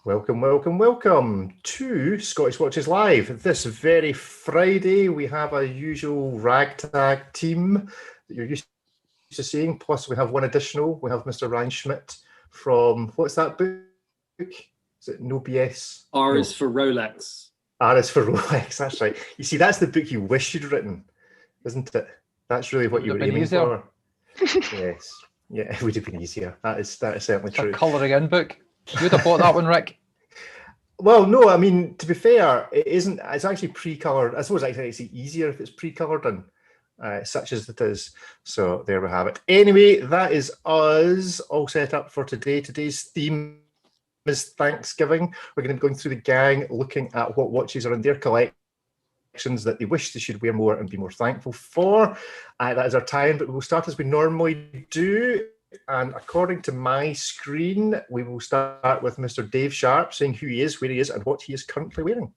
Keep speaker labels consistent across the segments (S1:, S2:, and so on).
S1: Welcome, welcome, welcome to Scottish Watches Live. This very Friday, we have a usual ragtag team that you're used to seeing. Plus, we have one additional. We have Mr. Ryan Schmidt from, what's that book? Is it No BS?
S2: R is for Rolex.
S1: R is for Rolex, that's right. You see, that's the book you wish you'd written, isn't it? That's really what you were aiming for. Yes. Yeah, it would have been easier. That is certainly true.
S3: A colouring in book. You'd have bought that one, Rick.
S1: Well, no, I mean, to be fair, it isn't. It's actually pre-coloured. I suppose it's easier if it's pre-coloured and such as it is. So there we have it. Anyway, that is us all set up for today. Today's theme is Thanksgiving. We're going to be going through the gang, looking at what watches are in their collections that they wish they should wear more and be more thankful for. That is our time, but we'll start as we normally do. And according to my screen, we will start with Mr. Dave Sharp saying who he is, where he is, and what he is currently wearing.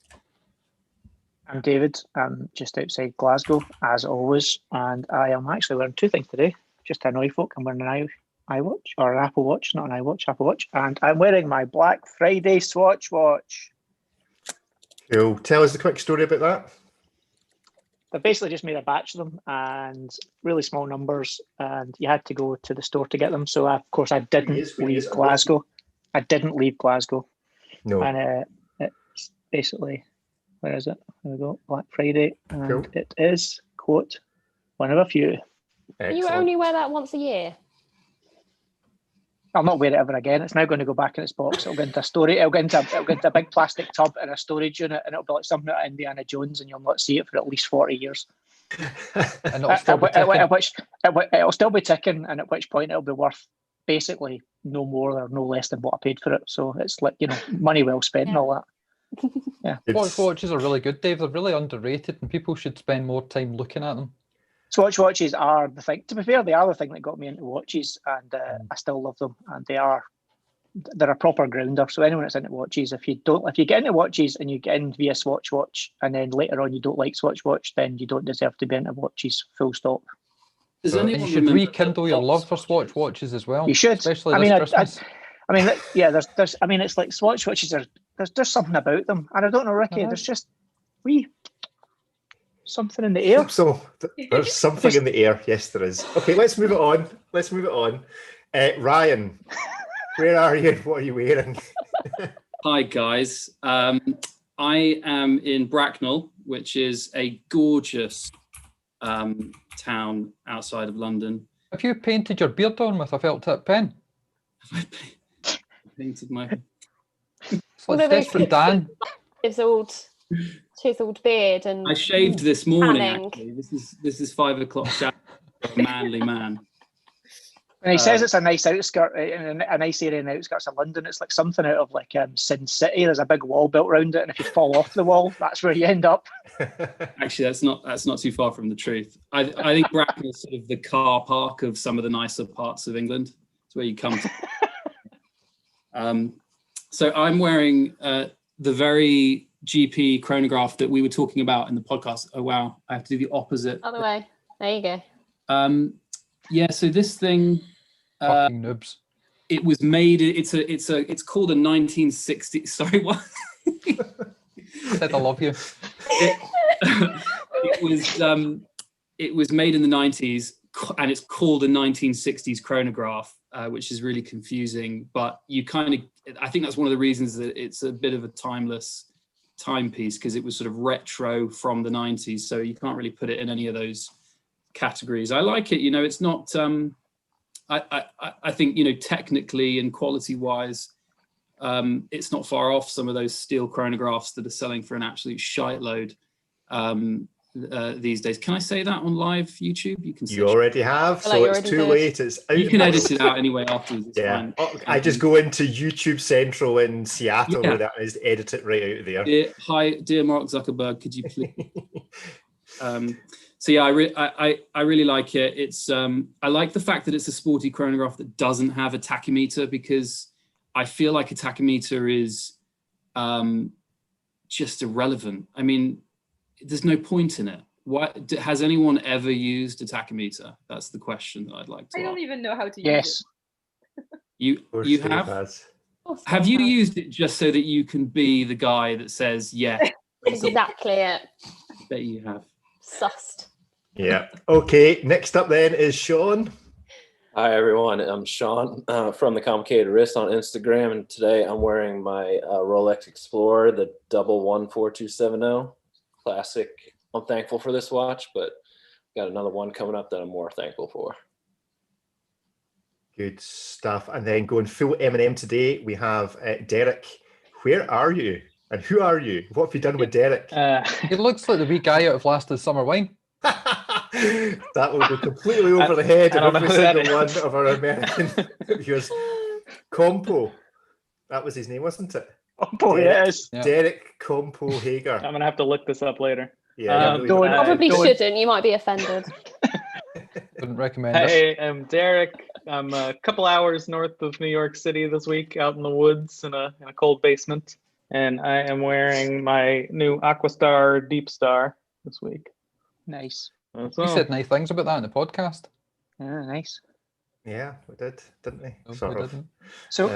S4: I'm David. I'm just outside Glasgow, as always, and I am actually wearing two things today, just to annoy folk. I'm wearing an iWatch, or an Apple Watch, not an iWatch, Apple Watch, and I'm wearing my Black Friday Swatch watch.
S1: Cool. Tell us the quick story about that.
S4: They basically just made a batch of them and really small numbers, and you had to go to the store to get them. So, of course, I didn't leave Glasgow. I didn't leave Glasgow.
S1: No.
S4: And it's basically, where is it? There we go, Black Friday. And
S1: cool.
S4: It is, quote, one of a few.
S1: Excellent.
S5: You only wear that once a year?
S4: I'll not wear it ever again. It's now going to go back in its box. It'll go into a storage. It'll go into a big plastic tub in a storage unit, and it'll be like something out of Indiana Jones, and you'll not see it for at least 40 years.
S3: And it'll still be ticking.
S4: It'll still be ticking, and at which point it'll be worth basically no more or no less than what I paid for it. So it's like, money well spent and all that. Yeah.
S3: Swatch watches are really good, Dave. They're really underrated, and people should spend more time looking at them.
S4: Swatch watches are the thing. To be fair, they are the thing that got me into watches, and I still love them. And they're a proper grounder. So anyone that's into watches, if you get into watches and you get in via Swatch watch, and then later on you don't like Swatch watch, then you don't deserve to be into watches. Full stop.
S3: And you should rekindle your love for Swatch watches as well.
S4: You should,
S3: especially this Christmas.
S4: It's like Swatch watches are. There's something about them, and I don't know, Ricky. There's just something in the air.
S1: So there's something in the air. Yes, there is. Okay, let's move it on. Ryan, where are you? What are you wearing?
S2: Hi, guys. I am in Bracknell, which is a gorgeous town outside of London.
S3: Have you painted your beard on with a felt tip pen?
S2: Have I painted my...
S3: It's like Desperate Dan.
S5: Chiseled beard and
S2: I shaved this morning.
S5: tanning.
S2: Actually, this is 5 o'clock shadow for a manly man.
S4: When he says it's a nice outskirt, in a nice area in the outskirts of London, it's like something out of like Sin City. There's a big wall built around it, and if you fall off the wall, that's where you end up.
S2: Actually, that's not too far from the truth. I think Bracknell's sort of the car park of some of the nicer parts of England. It's where you come to. So I'm wearing the very GP chronograph that we were talking about in the podcast. Oh wow, I have to do the opposite.
S5: Other way. There you go.
S2: Yeah, so this thing
S3: Fucking noobs.
S2: It was made, it's called a 1960. Sorry, what?
S3: Said I love you.
S2: It was made in the 90s, and it's called a 1960s chronograph, which is really confusing, but I think that's one of the reasons that it's a bit of a timeless timepiece, because it was sort of retro from the 90s, so you can't really put it in any of those categories. I like it, it's not I think technically and quality wise it's not far off some of those steel chronographs that are selling for an absolute shite load these days. Can I say that on live YouTube? You can.
S1: You already have, so it's too late. It's out.
S2: You can edit it out anyway afterwards. It's fine.
S1: I just go into YouTube Central in Seattle where that is, edit it right out of there.
S2: Dear Mark Zuckerberg, could you please? So yeah, I really like it. It's I like the fact that it's a sporty chronograph that doesn't have a tachymeter, because I feel like a tachymeter is just irrelevant. I mean, there's no point in it. What has anyone ever used a tachymeter? That's the question that I'd like to ask.
S6: I don't even know how to use
S4: Yes.
S6: it.
S2: You have? Have you used it just so that you can be the guy that says, yeah?
S5: Exactly it.
S2: I bet you have.
S5: Sussed.
S1: Yeah. Okay. Next up then is Sean.
S6: Hi everyone, I'm Sean from The Complicated Wrist on Instagram, and today I'm wearing my Rolex Explorer, the 114270 classic. I'm thankful for this watch, but got another one coming up that I'm more thankful for.
S1: Good stuff. And then going full M&M today, we have Derek. Where are you? And who are you? What have you done with Derek?
S3: He looks like the wee guy out of Last of Summer Wine.
S1: That will go completely over the head of every single one of our American viewers. Compo. That was his name, wasn't it?
S4: Compo, yes.
S3: Yeah.
S1: Derek Compo Hager.
S7: I'm going to have to look this up later.
S1: Yeah,
S5: Probably shouldn't. You might be offended.
S3: Wouldn't recommend it.
S7: Hey, I'm Derek. I'm a couple hours north of New York City this week, out in the woods in a cold basement. And I am wearing my new Aquastar Deep Star this week.
S4: Nice.
S3: We said nice things about that in the podcast.
S4: Yeah, nice.
S1: Yeah, we did, didn't we?
S3: No,
S1: Sort
S3: we
S1: of.
S3: didn't.
S4: So,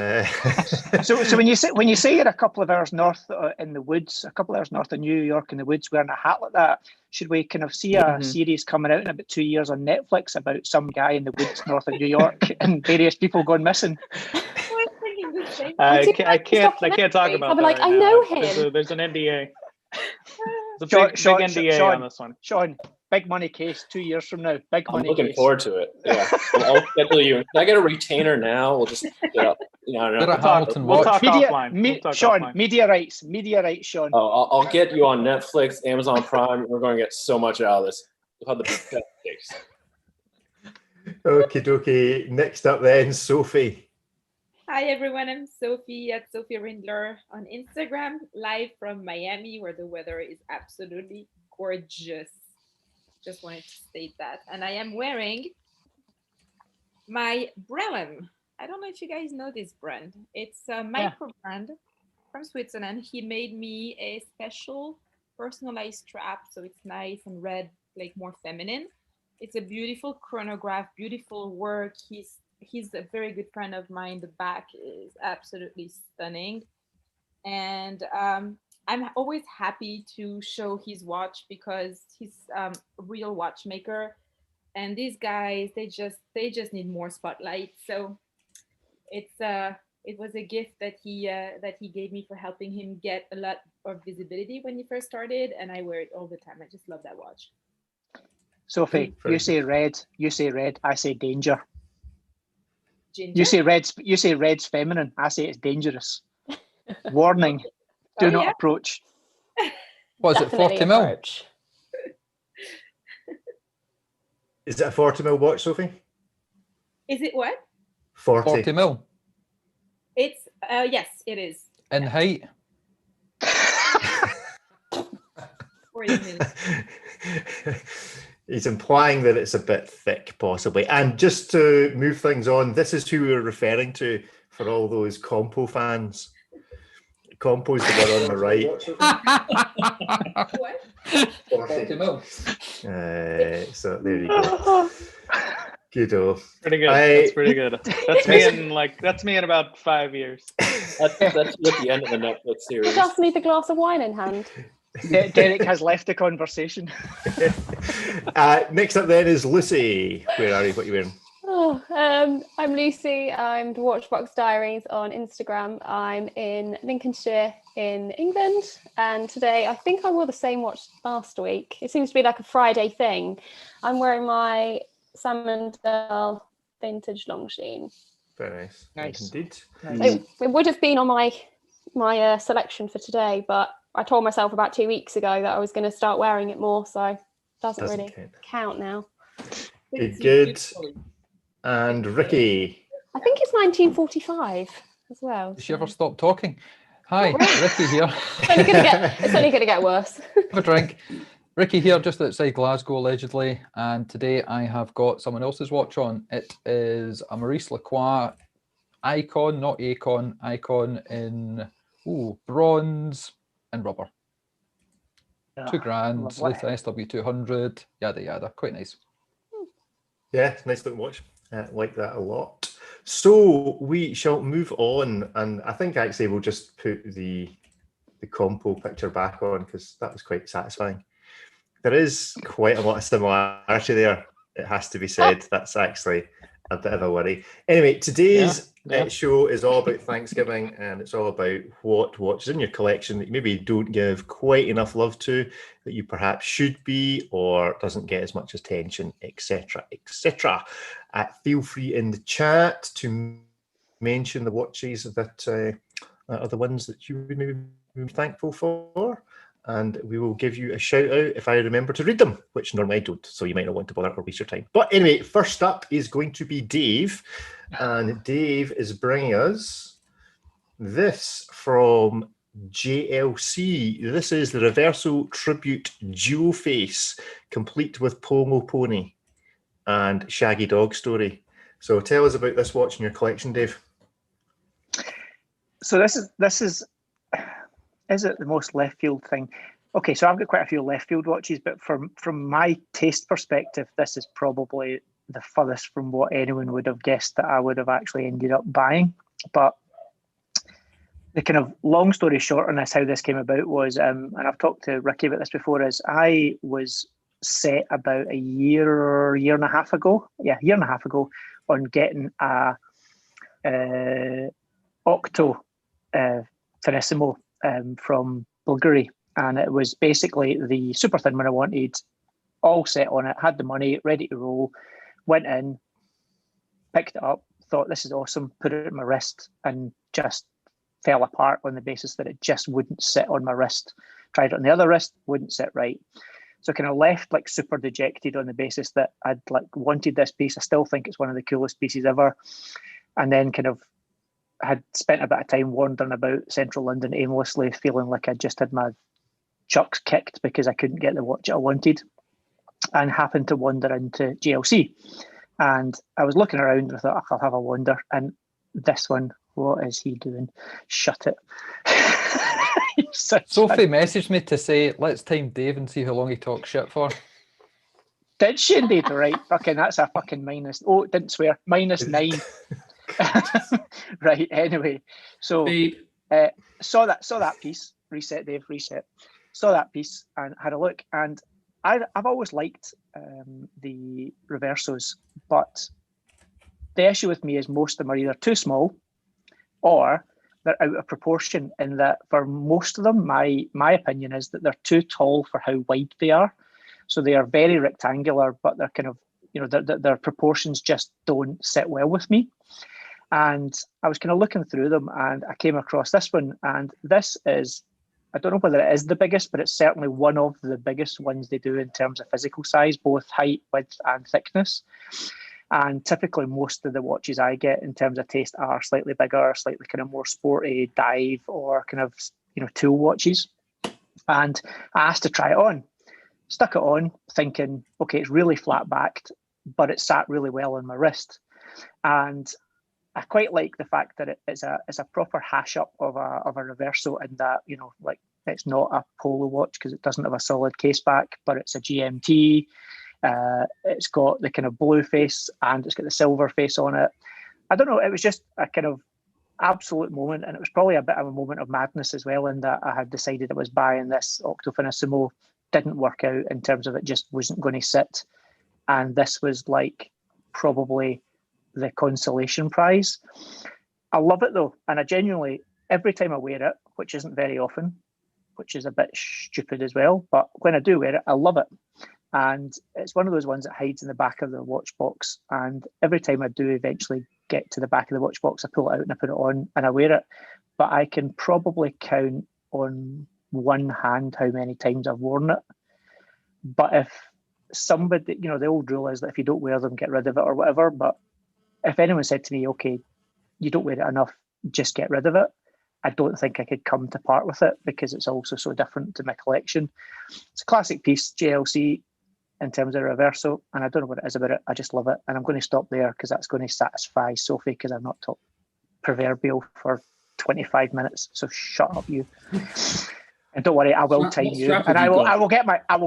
S4: so when you say you're a couple of hours north in the woods, a couple of hours north of New York in the woods, wearing a hat like that, should we kind of see a series coming out in about 2 years on Netflix about some guy in the woods north of New York and various people going missing?
S7: I can't talk about
S5: I'll be
S7: that
S5: like,
S7: right
S5: I
S7: now.
S5: know him.
S7: There's an NDA. It's a
S4: Sean,
S7: big NDA
S4: Sean,
S7: on this one.
S4: Sean, big money case 2 years from now. Big
S6: I'm
S4: money
S6: looking
S4: case.
S6: forward to it. Yeah, I'll schedule you. Can I get a retainer now? We'll just get up.
S3: You're a
S6: No.
S3: Hamilton
S7: We'll
S3: watch.
S7: talk offline.
S4: Me,
S7: We'll talk
S4: Sean,
S7: offline.
S4: media rights, Sean.
S6: Oh, I'll get you on Netflix, Amazon Prime. We're going to get so much out of this. We'll have the best case.
S1: Okie dokie. Next up then, Sophie.
S8: Hi everyone, I'm Sophie at Sophie Rindler on Instagram, live from Miami, where the weather is absolutely gorgeous. Just wanted to state that. And I am wearing my Brelem. I don't know if you guys know this brand. It's a micro brand from Switzerland. He made me a special personalized strap, so it's nice and red, like more feminine. It's a beautiful chronograph, beautiful work. He's a very good friend of mine. The back is absolutely stunning. And I'm always happy to show his watch because he's a real watchmaker. And these guys, they just need more spotlight. So it was a gift that he gave me for helping him get a lot of visibility when he first started. And I wear it all the time. I just love that watch.
S4: Sophie, you say red, I say danger.
S8: Ginger?
S4: You say red's feminine, I say it's dangerous. Warning, do not approach.
S3: What is it, 40 mil?
S5: Approach.
S1: Is it a 40 mil watch, Sophie?
S8: Is it what?
S3: 40 mil.
S8: It's yes, it is.
S3: In height.
S8: 40 minutes.
S1: He's implying that it's a bit thick, possibly. And just to move things on, this is who we're referring to for all those Compo fans. Compo's the one on the right.
S8: What?
S3: 40 mil.
S1: So there you go. Good-o.
S7: Pretty good. That's pretty good. That's me in about 5 years.
S6: That's at the end of the Netflix series.
S5: Just need the glass of wine in hand.
S4: Derek has left the conversation.
S1: Next up then is Lucy. Where are you? What are you wearing?
S5: Oh, I'm Lucy. I'm the Watchbox Diaries on Instagram. I'm in Lincolnshire in England, and today I think I wore the same watch last week. It seems to be like a Friday thing. I'm wearing my Salmondale vintage Longines.
S1: Very nice.
S4: Nice.
S1: Indeed.
S5: It would have been on my selection for today, but I told myself about 2 weeks ago that I was going to start wearing it more, so it doesn't really count now.
S1: Good. And Ricky.
S5: I think it's 1945 as well.
S3: Did she ever stop talking? Hi, Ricky here.
S5: It's only going to get worse.
S3: Have a drink. Ricky here, just outside Glasgow, allegedly. And today I have got someone else's watch on. It is a Maurice Lacroix Icon, not Acon, Icon in bronze and rubber. £2,000,
S4: lovely.
S3: Sleuth SW200, yada yada. Quite nice.
S1: Yeah, nice looking watch. Like that a lot. So we shall move on, and I think actually we'll just put the compo picture back on because that was quite satisfying. There is quite a lot of similarity there, it has to be said. That's actually a bit of a worry. Anyway, today's show is all about Thanksgiving, and it's all about what watches in your collection that you maybe don't give quite enough love to, that you perhaps should be, or doesn't get as much attention, etc., etc. Feel free in the chat to mention the watches that are the ones that you would maybe be thankful for, and we will give you a shout out if I remember to read them, which normally I don't, so you might not want to bother or waste your time. But anyway, first up is going to be Dave, and Dave is bringing us this from JLC. This is the Reverso Tribute Duoface, complete with Pomo Pony and Shaggy Dog Story. So tell us about this watch in your collection, Dave.
S4: So this is it the most left field thing? Okay, so I've got quite a few left field watches, but from my taste perspective, this is probably the furthest from what anyone would have guessed that I would have actually ended up buying. But the kind of long story short on this, how this came about was, and I've talked to Ricky about this before, is I was set about a year and a half ago on getting a Octo Finissimo from Bulgari, and it was basically the super thin one I wanted, all set on it, had the money ready to roll, went in, picked it up, thought this is awesome, put it on my wrist, and just fell apart on the basis that it just wouldn't sit on my wrist. Tried it on the other wrist, wouldn't sit right. So kind of left like super dejected on the basis that I'd like wanted this piece. I still think it's one of the coolest pieces ever. And then kind of had spent a bit of time wandering about central London aimlessly, feeling like I just had my chucks kicked because I couldn't get the watch I wanted, and happened to wander into JLC. And I was looking around and I thought, I'll have a wander. And this one, what is he doing? Shut it.
S3: Sophie messaged me to say, let's time Dave and see how long he talks shit for.
S4: Did she indeed? Right. Fucking, that's a fucking minus. Oh, didn't swear. -9. Right. Anyway, so saw that piece. Reset, Dave. Reset. Saw that piece and had a look. And I've always liked the Reversos, but the issue with me is most of them are either too small or they're out of proportion, in that for most of them, my opinion is that they're too tall for how wide they are. So they are very rectangular, but they're kind of, their proportions just don't sit well with me. And I was kind of looking through them and I came across this one, and this is, I don't know whether it is the biggest, but it's certainly one of the biggest ones they do in terms of physical size, both height, width and thickness. And typically most of the watches I get in terms of taste are slightly bigger, slightly kind of more sporty, dive or kind of, tool watches. And I asked to try it on, stuck it on thinking, okay, it's really flat backed, but it sat really well on my wrist. And I quite like the fact that it's a proper hash up of a Reverso, in that, like it's not a polo watch because it doesn't have a solid case back, but it's a GMT. It's got the kind of blue face and it's got the silver face on it. I don't know, it was just a kind of absolute moment, and it was probably a bit of a moment of madness as well, in that I had decided I was buying this Octo Finissimo, didn't work out in terms of it just wasn't going to sit, and this was like probably the consolation prize. I love it though, and I genuinely, every time I wear it, which isn't very often, which is a bit stupid as well, but when I do wear it, I love it. And it's one of those ones that hides in the back of the watch box. And every time I do eventually get to the back of the watch box, I pull it out and I put it on and I wear it. But I can probably count on one hand how many times I've worn it. But if somebody, the old rule is that if you don't wear them, get rid of it or whatever. But if anyone said to me, okay, you don't wear it enough, just get rid of it, I don't think I could come to part with it because it's also so different to my collection. It's a classic piece, JLC, in terms of Reverso, and I don't know what it is about it. I just love it, and I'm going to stop there because that's going to satisfy Sophie, because I've not talked proverbial for 25 minutes. So shut up, you. And don't worry, I will time you, and I will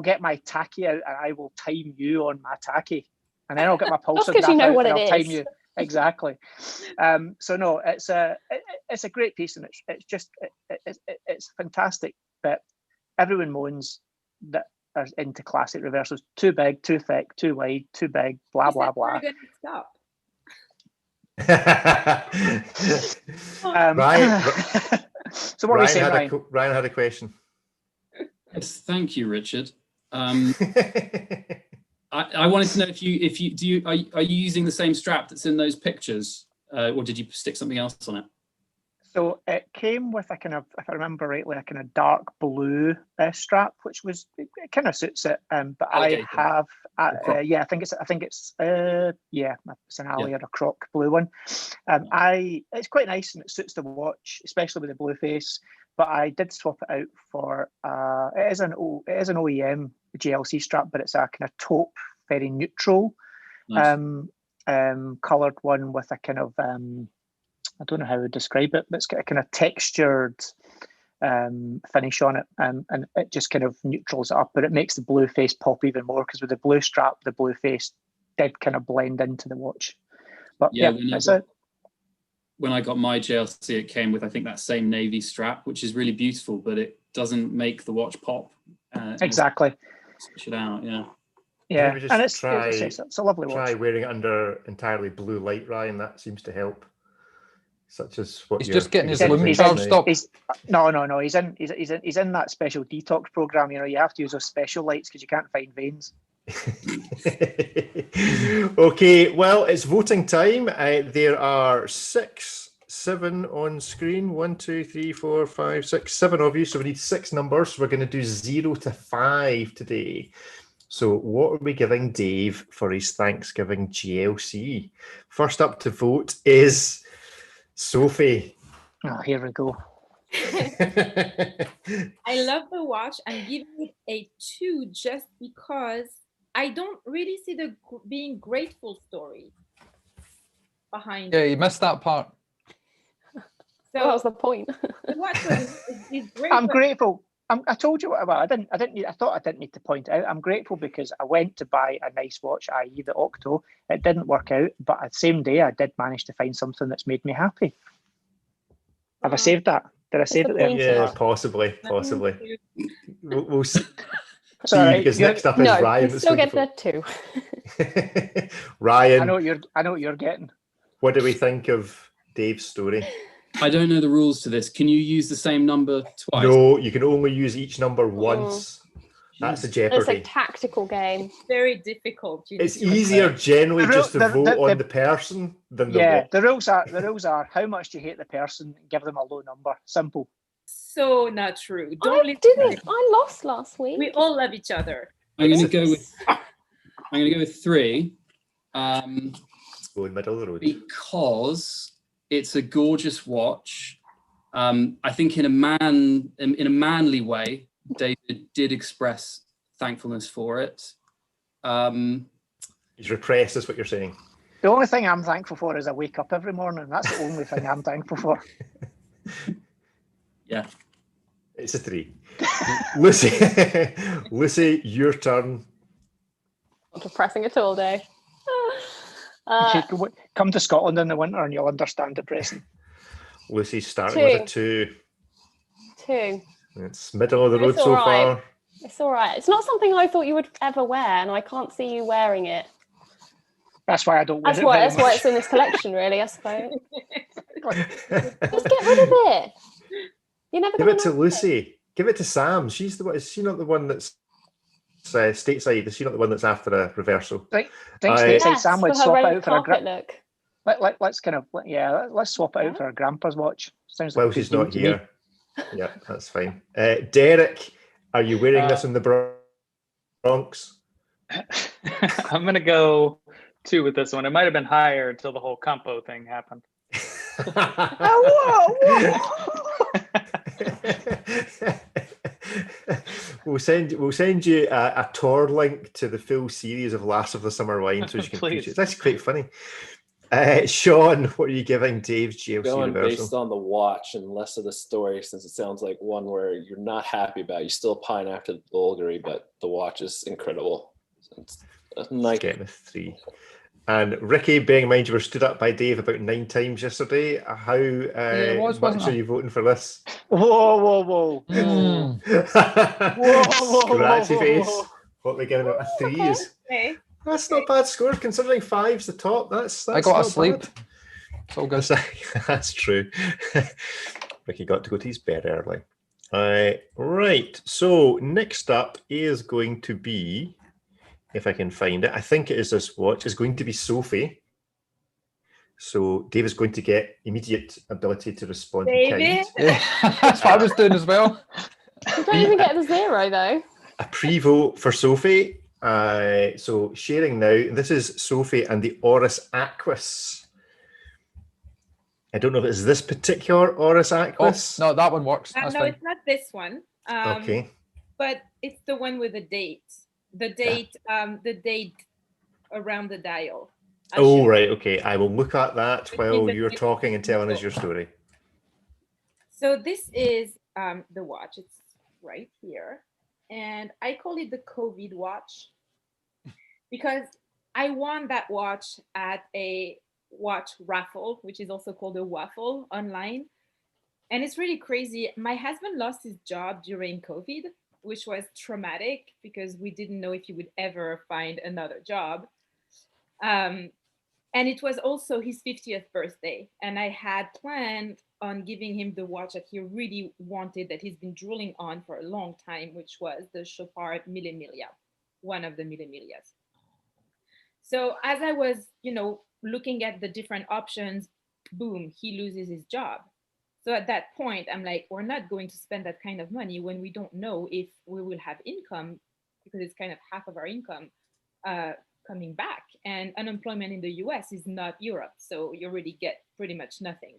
S4: get my tacky out, and I will time you on my tacky, and then I'll get my pulsograph out, and I'll time you. exactly. So no, it's a great piece, and it's fantastic. But everyone moans that are into classic reversals. Too big, too thick, too wide, too big. Blah blah blah.
S8: We're gonna stop.
S1: Ryan,
S4: So what are we saying, Ryan?
S1: Ryan had a question.
S2: Yes, thank you, Richard. I wanted to know if you are you using the same strap that's in those pictures, or did you stick something else on it?
S4: So it came with a kind of, if I remember rightly, a kind of dark blue strap, which was, it kind of suits it. But
S2: Alligator.
S4: I have, yeah, I think it's an alligator or a croc blue one. It's quite nice and it suits the watch, especially with the blue face. But I did swap it out for it is an OEM JLC strap, but it's a kind of taupe, very neutral,
S2: Nice.
S4: coloured one with a kind of I don't know how to describe it, but it's got a kind of textured finish on it, and it just kind of neutrals it up, but it makes the blue face pop even more, because with the blue strap, the blue face did kind of blend into the watch. But yeah, that's it.
S2: When I got my JLC, it came with, I think, that same navy strap, which is really beautiful, but it doesn't make the watch pop.
S4: Exactly.
S2: Switch it out, yeah.
S4: Yeah,
S1: Maybe just
S4: and it's a lovely watch.
S1: Try wearing it under entirely blue light, Ryan. That seems to help. Such as what
S3: He's
S1: you're
S3: just getting his
S1: using
S3: lumen
S1: now.
S3: charged up.
S4: No. He's in that special detox program. You know, you have to use those special lights because you can't find veins.
S1: Okay, well, it's voting time. There are 7 on screen. 1, 2, 3, 4, 5, 6, 7 of you. So we need 6 numbers. We're going to do 0 to 5 today. So what are we giving Dave for his Thanksgiving GLC? First up to vote is Sophie.
S4: Oh, here we go.
S8: I love the watch. I'm giving it a 2 just because I don't really see the being grateful story behind
S3: Yeah,
S8: it.
S3: you missed that part.
S8: So
S5: That was the point.
S8: the watch is great.
S4: I'm grateful. I told you what. Well, I thought I didn't need to point out. I'm grateful because I went to buy a nice watch, i.e. the Octo. It didn't work out, but the same day I did manage to find something that's made me happy. Have I saved that? Did I save it there?
S1: Yeah, possibly. We'll see.
S4: Sorry,
S1: because next up is Ryan.
S5: You still get that too.
S1: Ryan,
S4: I know what you're getting.
S1: what do we think of Dave's story?
S2: I don't know the rules to this. Can you use the same number twice?
S1: No, you can only use each number once. That's a jeopardy.
S5: It's a tactical game.
S8: Very difficult.
S1: It's easier generally just to vote on the person than the watch.
S4: The rules are how much do you hate the person, give them a low number. Simple.
S8: So not true.
S5: I lost last week.
S8: We all love each other.
S2: I'm going to go with 3.
S1: Go in middle of the road.
S2: Because it's a gorgeous watch. I think in a manly way, David did express thankfulness for it.
S1: He's repressed, is what you're saying.
S4: The only thing I'm thankful for is I wake up every morning. That's the only thing I'm thankful for.
S2: Yeah.
S1: It's a 3. Lucy, your turn.
S5: Not depressing at all, Dave.
S4: You should come to Scotland in the winter and you'll understand depressing.
S1: Lucy's starting with a 2.
S5: 2.
S1: It's middle of the road so far.
S5: It's all right. It's not something I thought you would ever wear, and I can't see you wearing it.
S4: That's why I don't wear it.
S5: That's why it's in this collection, really, I suppose. Just get rid of it. You never
S1: give it to Lucy. Give it to Sam. She's the one. Is she not the one that's stateside? Is she not the one that's after a reversal?
S4: I think stateside Sam would swap out for a
S5: look.
S4: Let's swap it out for a grandpa's watch. Sounds like
S1: she's not here. Yeah, that's fine. Derek, are you wearing this in the Bronx?
S7: I'm going to go 2 with this one. It might have been higher until the whole compo thing happened.
S1: We'll send you a Tor link to the full series of Last of the Summer Wine so you can appreciate it. That's quite funny. Sean, what are you giving Dave's GLC
S6: Going
S1: Reverso?
S6: based on the watch and less of the story, since it sounds like one where you're not happy about. You still pine after the Bulgari, but the watch is incredible. It's a nice.
S1: Getting a 3. And Ricky, bearing in mind you were stood up by Dave about 9 times yesterday, how
S3: it was, wasn't
S1: much are
S3: I?
S1: you voting for this?
S4: Whoa.
S3: Mm.
S1: Scratchy face. What we giving it a 3 is?
S8: Okay.
S1: That's not bad scores considering 5's the top. That's
S3: I got
S1: not
S3: to sleep.
S1: bad.
S3: It's all good.
S1: That's true. Ricky got to go to his bed early. Right. So next up is going to be, if I can find it, I think it is this watch, is going to be Sophie. So Dave is going to get immediate ability to respond in kind.
S8: David?
S3: Yeah, that's what I was doing as well.
S5: You don't even get the 0 though.
S1: A pre-vote for Sophie. So sharing now. This is Sophie and the Oris Aquis. I don't know if it's this particular Oris Aquis.
S3: Oh, no, that one works. That's
S8: No,
S3: fine.
S8: it's not this one.
S1: Okay.
S8: But it's the one with the date. The date around the dial.
S1: Oh, right. Okay. I will look at that while you're talking and telling us your story.
S8: So this is the watch. It's right here. And I call it the COVID watch because I won that watch at a watch raffle, which is also called a waffle online. And it's really crazy. My husband lost his job during COVID, which was traumatic because we didn't know if he would ever find another job. And it was also his 50th birthday. And I had planned on giving him the watch that he really wanted, that he's been drooling on for a long time, which was the Chopard Millimilia, one of the Millimilias. So as I was, looking at the different options, boom, he loses his job. So at that point, I'm like, we're not going to spend that kind of money when we don't know if we will have income, because it's kind of half of our income coming back. And unemployment in the US is not Europe. So you really get pretty much nothing.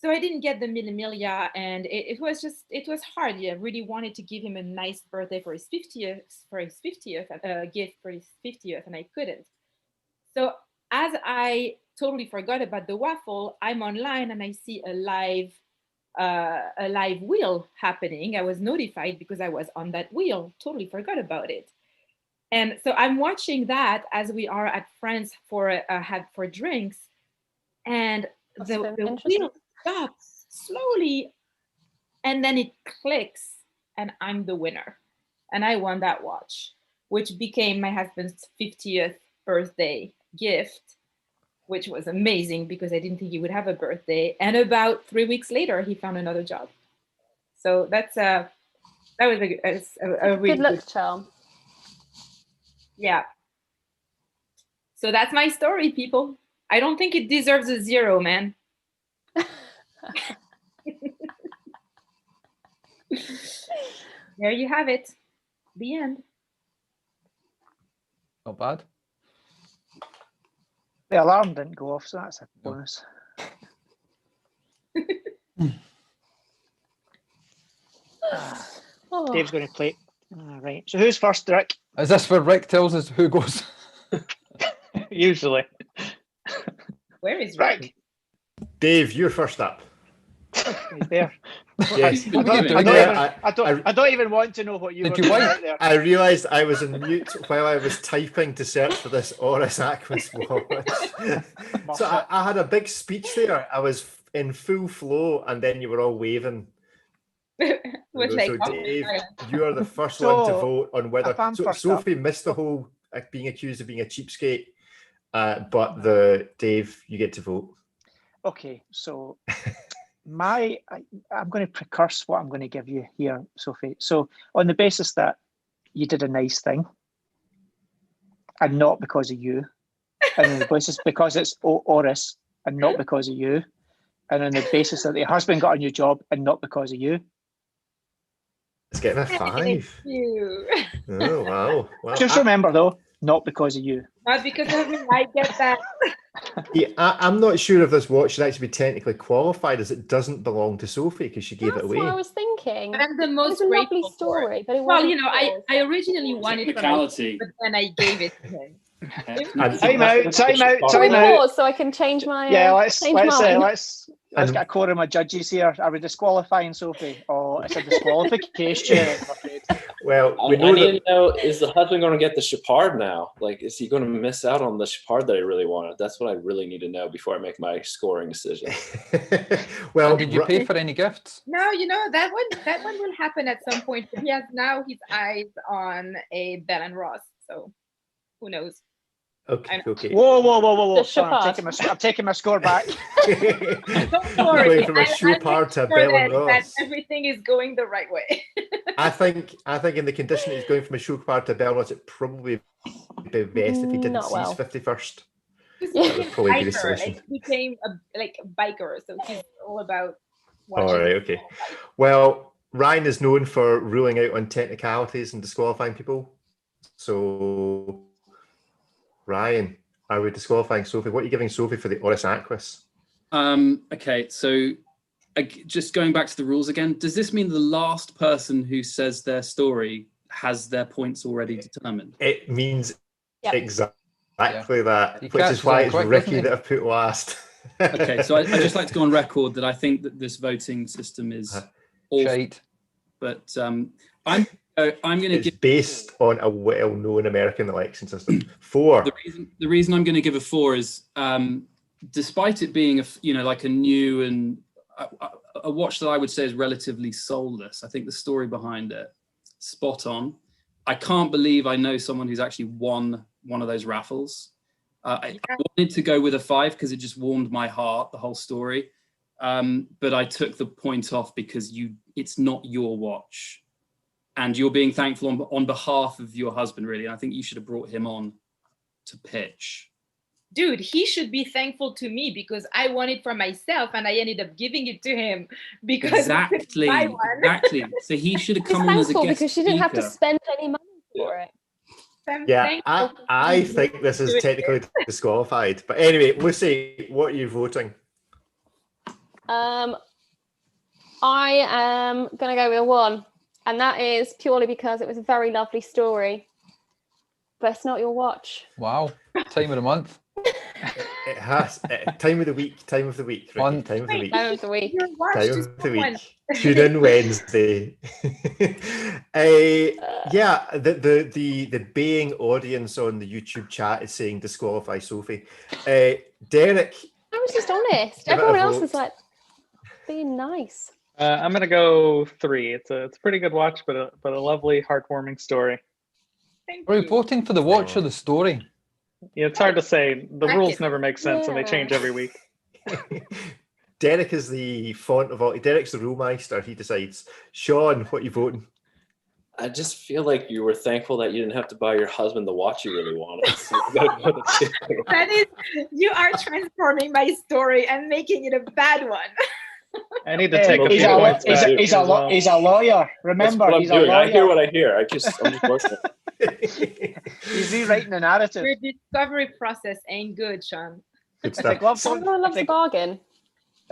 S8: So I didn't get the Millimilia, and it was hard. I really wanted to give him a nice birthday for his 50th gift for his 50th, and I couldn't. So as I totally forgot about the waffle, I'm online and I see a live wheel happening. I was notified because I was on that wheel, totally forgot about it. And so I'm watching that as we are at friends for drinks, and the wheel stops slowly, and then it clicks, and I'm the winner, and I won that watch, which became my husband's 50th birthday gift, which was amazing because I didn't think he would have a birthday. And about 3 weeks later, he found another job. So that was a really
S5: good luck charm.
S8: Yeah. So that's my story, people. I don't think it deserves a 0, man. There you have it. The end.
S3: Not bad.
S4: The alarm didn't go off, so that's a bonus. Dave's going to play. Right. So who's first, Rick?
S3: Is this where Rick tells us who goes?
S7: Usually.
S8: Where is Rick?
S1: Dave, you're first up.
S4: He's there.
S1: Yes.
S4: I don't even want to know what you were doing out there.
S1: I realised I was on mute while I was typing to search for this Oris Aquis watch. So I had a big speech there. I was in full flow, and then you were all waving. Dave, you are the first one to vote on whether. So Sophie missed the whole being accused of being a cheapskate, but Dave, you get to vote.
S4: Okay, so I'm going to precurse what I'm going to give you here, Sophie. So on the basis that you did a nice thing, and not because of you, and on the basis because it's Oris, and not because of you, and on the basis that your husband got a new job, and not because of you.
S1: It's getting a 5. Oh, wow.
S4: Just remember, though, not because of you.
S8: Not because of me, I get that.
S1: Yeah, I'm not sure if this watch should actually be technically qualified, as it doesn't belong to Sophie because she gave it away.
S5: That's what I was thinking.
S8: But I'm the most
S5: it's a
S8: grateful
S5: lovely story, but it
S8: well,
S5: wasn't
S8: I originally wanted from him, but then I gave it to him.
S4: Time out.
S5: So I can change my.
S4: Yeah, let's get a quorum of judges here. Are we disqualifying Sophie? Oh, it's a disqualification.
S1: Well,
S6: I
S1: we know
S6: need
S1: that.
S6: to know, is the husband going to get the Chapard now? Like, is he going to miss out on the Chapard that I really wanted? That's what I really need to know before I make my scoring decision.
S1: Well,
S3: And did you pay for any gifts?
S8: No, that one will happen at some point. But he has now his eyes on a Bell and Ross, so who knows?
S1: Okay.
S4: Whoa!
S5: The
S4: Sorry, I'm
S5: Chapard.
S4: taking my score back.
S8: Don't
S1: Going
S8: worry.
S1: from a Chopard to a Bell and
S8: that
S1: Ross.
S8: everything is going the right way.
S1: I think in the condition he's going from a Chopard to a Bell and Ross, it probably be best if he didn't
S5: Not
S1: see
S5: well.
S1: his 51st.
S8: He's
S1: would probably be the
S8: biker,
S1: solution.
S8: like, he became a biker, so he's all about.
S1: All right, okay. Well, Ryan is known for ruling out on technicalities and disqualifying people. So, Ryan, are we disqualifying Sophie? What are you giving Sophie for the Oris Aquis?
S2: Okay, so just going back to the rules again, does this mean the last person who says their story has their points already determined?
S1: It means
S5: Yep.
S1: exactly that,
S3: He
S1: which is
S3: catches
S1: why
S3: on
S1: it's
S3: quick,
S1: Ricky
S3: doesn't he?
S1: that I've put last.
S2: Okay, so I'd just like to go on record that I think that this voting system is awful,
S3: Shite.
S2: but I'm going to
S1: It's
S2: give
S1: based on a well-known American election system. 4.
S2: the reason I'm going to give a 4 is despite it being like a new and a watch that I would say is relatively soulless. I think the story behind it spot on. I can't believe I know someone who's actually won one of those raffles. I wanted to go with a 5 because it just warmed my heart, the whole story. But I took the point off because it's not your watch. And you're being thankful on behalf of your husband, really. And I think you should have brought him on to pitch.
S8: Dude, he should be thankful to me because I won it for myself and I ended up giving it to him because
S2: Exactly. So he should have
S5: He's
S2: come on as a
S5: thankful
S2: guest
S5: because she didn't have to
S2: speaker.
S5: spend any money for it.
S1: Yeah, I think this is technically disqualified. But anyway, Lucy, what are you voting?
S5: I am going to go with a 1. And that is purely because it was a very lovely story. But it's not your watch.
S3: Wow. Time of the month.
S1: It has time of the week. Ricky, time of the week.
S5: Time of the week.
S8: Your watch
S1: Time
S8: to
S1: of the
S8: someone.
S1: week. Tune in Wednesday. Yeah, the baying audience on the YouTube chat is saying disqualify Sophie. Derek.
S5: I was just honest.
S1: Give it a
S5: Everyone else
S1: vote.
S5: is like being nice.
S7: I'm gonna go 3. It's a pretty good watch, but a lovely, heartwarming story.
S8: Thank
S3: Are we
S8: you.
S3: voting for the watch or the story?
S7: Yeah, it's hard to say. The
S8: Bracket.
S7: rules never make sense, and they
S5: Yeah.
S7: change every week.
S1: Derek is the font of all. Derek's the rulemaster. He decides. Sean, what are you voting?
S6: I just feel like you were thankful that you didn't have to buy your husband the watch you really wanted. So you gotta go to 2.
S8: That is, you are transforming my story and making it a bad one.
S7: I need to take a
S4: He's
S7: few
S4: a,
S7: points
S4: he's,
S7: back
S4: a, he's,
S7: as
S4: a,
S7: well.
S4: he's a lawyer. Remember,
S6: That's what
S4: he's
S6: I'm
S4: a
S6: doing. I hear
S4: lawyer.
S6: what I hear. I'm just listening.
S4: He's rewriting the narrative.
S8: Your discovery process ain't good, Sean.
S1: Good
S4: If the
S1: stuff.
S4: glove don't,
S5: Everyone loves
S4: if
S5: a bargain.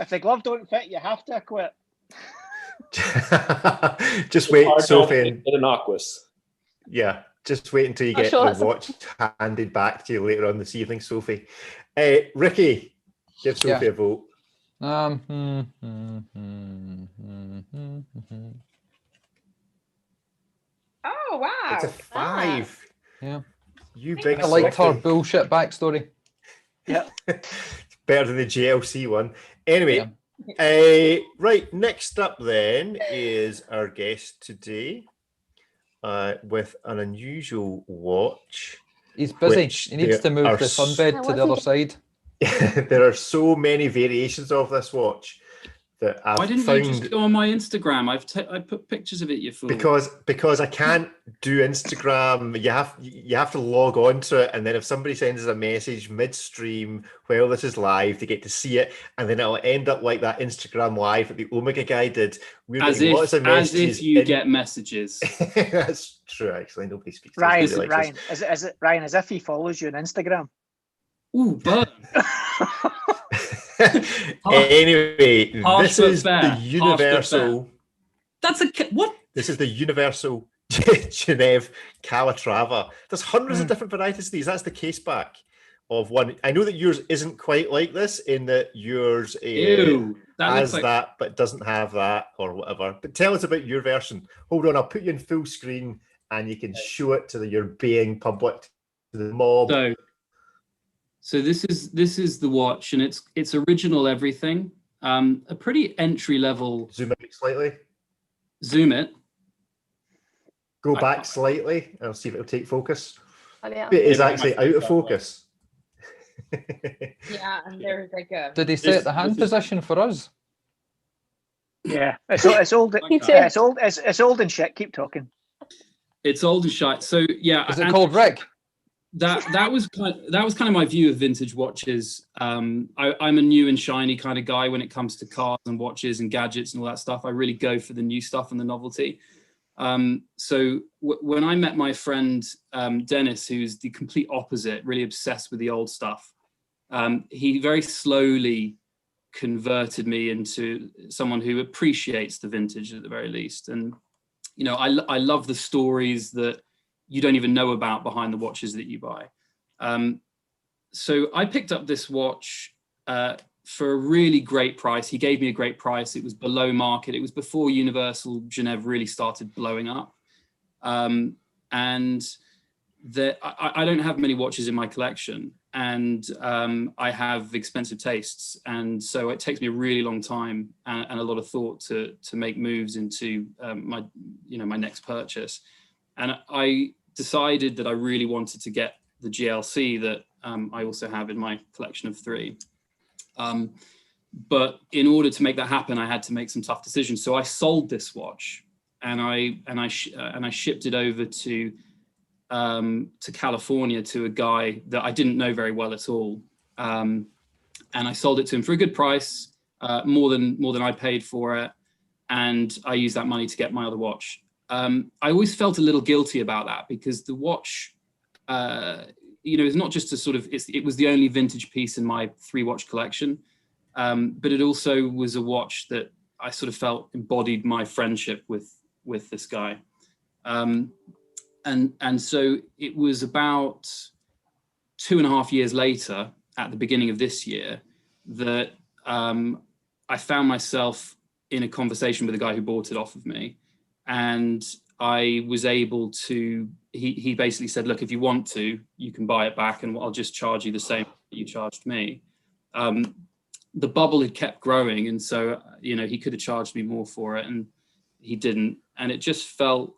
S4: the glove don't fit, you have to quit.
S1: Just wait,
S6: Hard
S1: Sophie.
S6: to get an Aquis.
S1: Yeah, just wait until you
S5: I'm
S1: get
S5: sure
S1: the
S5: that's a-
S1: watch handed back to you later on this evening, Sophie. Ricky, give Sophie
S3: Yeah.
S1: a vote.
S8: Oh wow!
S1: It's a 5.
S3: Yeah.
S1: You big
S3: I liked her
S1: softy.
S3: bullshit backstory.
S1: Better than the JLC one. Anyway, right, next up then is our guest today with an unusual watch.
S3: He's busy.
S1: Which
S3: He needs to
S1: there are
S3: move the sunbed to the other side.
S1: There are so many variations of this watch that I've
S2: Why didn't
S1: found
S2: you just go on my Instagram? I put pictures of it, you fool.
S1: because I can't do Instagram. You have to log on to it, and then if somebody sends us a message midstream while this is live, they get to see it, and then it'll end up like that Instagram live that the Omega guy did. We're
S2: as
S1: getting lots of
S2: if
S1: messages.
S2: you get messages.
S1: That's true. Actually, nobody speaks. to us,
S4: Ryan,
S1: nobody likes us.
S4: Ryan, as if he follows you on Instagram.
S2: Ooh, burn.
S1: Anyway,
S2: Harsh
S1: this
S2: but
S1: is
S2: fair.
S1: the
S2: Harsh but
S1: universal.
S2: That's what?
S1: This is the universal Geneve Calatrava. There's hundreds of different varieties of these. That's the case back of one. I know that yours isn't quite like this in that yours
S2: Ew. That
S1: has
S2: looks like
S1: that but doesn't have that or whatever. But tell us about your version. Hold on, I'll put you in full screen and you can show it to your baying public, to the mob.
S2: So this is the watch, and it's original everything. A pretty entry level.
S1: Zoom out slightly.
S2: Zoom it.
S1: Go back slightly. I'll see if it'll take focus.
S5: Oh, yeah.
S1: It is actually out of focus.
S8: Yeah, and there's like a.
S3: Did he set the hand position for us?
S4: Yeah, it's old. It's old and shit. Keep talking.
S2: It's old and shite. So yeah.
S3: Is it called Rick?
S2: That was kind of my view of vintage watches. I'm a new and shiny kind of guy when it comes to cars and watches and gadgets and all that stuff. I really go for the new stuff and the novelty. So when I met my friend Dennis, who's the complete opposite, really obsessed with the old stuff, he very slowly converted me into someone who appreciates the vintage at the very least. And you know, I love the stories that you don't even know about behind the watches that you buy. So I picked up this watch for a really great price. He gave me a great price. It was below market. It was before Universal Geneve really started blowing up. And I don't have many watches in my collection, and I have expensive tastes. And so it takes me a really long time and a lot of thought to make moves into my next purchase. And I decided that I really wanted to get the GLC that I also have in my collection of 3. But in order to make that happen, I had to make some tough decisions. So I sold this watch, and I shipped it over to California to a guy that I didn't know very well at all, and I sold it to him for a good price, more than I paid for it, and I used that money to get my other watch. I always felt a little guilty about that, because the watch, is not just a sort of, it was the only vintage piece in my 3 watch collection, but it also was a watch that I sort of felt embodied my friendship with this guy. And so it was about 2.5 years later, at the beginning of this year, that I found myself in a conversation with the guy who bought it off of me. And I was able to, he basically said, look, if you want to, you can buy it back and I'll just charge you the same that you charged me. The bubble had kept growing. And so, he could have charged me more for it, and he didn't. And it just felt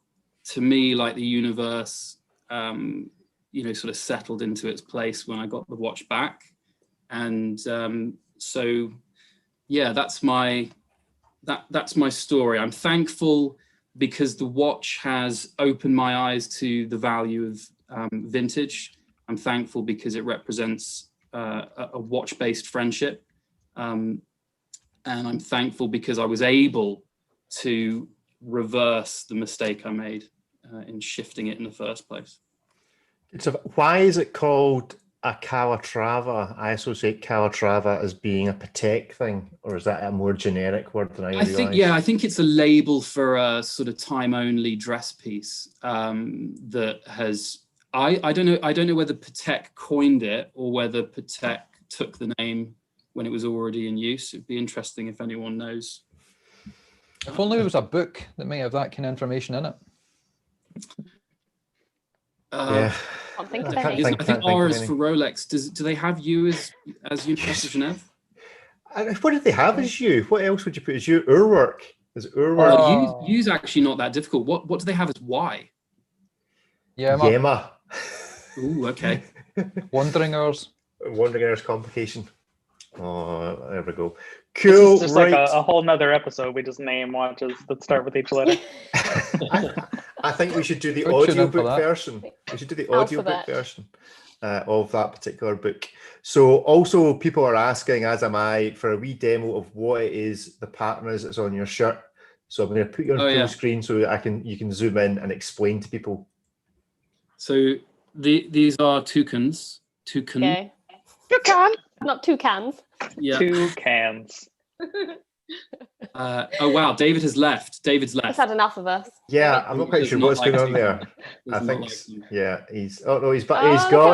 S2: to me like the universe, sort of settled into its place when I got the watch back. And so, yeah, that's my story. I'm thankful because the watch has opened my eyes to the value of vintage. I'm thankful because it represents a watch-based friendship. And I'm thankful because I was able to reverse the mistake I made in shifting it in the first place.
S1: So why is it called a Calatrava? I associate Calatrava as being a Patek thing, or is that a more generic word than I realised?
S2: I think it's a label for a sort of time-only dress piece that has. I don't know whether Patek coined it or whether Patek took the name when it was already in use. It'd be interesting if anyone knows.
S3: If only there was a book that may have that kind of information in it.
S1: Yeah.
S5: I think
S2: Oris for Rolex. Do they have you as University Geneve?
S1: What did they have as you? What else would you put as you? Urwork. Is Urwork?
S2: Oh, U's actually not that difficult. What do they have as Y?
S1: Yema.
S2: Ooh, okay.
S3: Wandering Hours.
S1: Wandering Hours complication. Oh, there we go. Cool.
S7: This is just
S1: right.
S7: like a whole nother episode. We just name watches that start with each letter.
S1: I think we should do the audiobook version. We should do the audiobook version of that particular book. So also people are asking, as am I, for a wee demo of what it is the pattern is that's on your shirt. So I'm going to put you on full screen so you can zoom in and explain to people.
S2: So these are toucans.
S5: Okay.
S4: Toucan.
S5: Not 2 cans.
S2: Yeah.
S7: 2 cans.
S2: Oh wow, David has left. David's left.
S5: He's had enough of us.
S1: Yeah, I'm not quite sure what's going on there. I think, he's. Oh no, he's got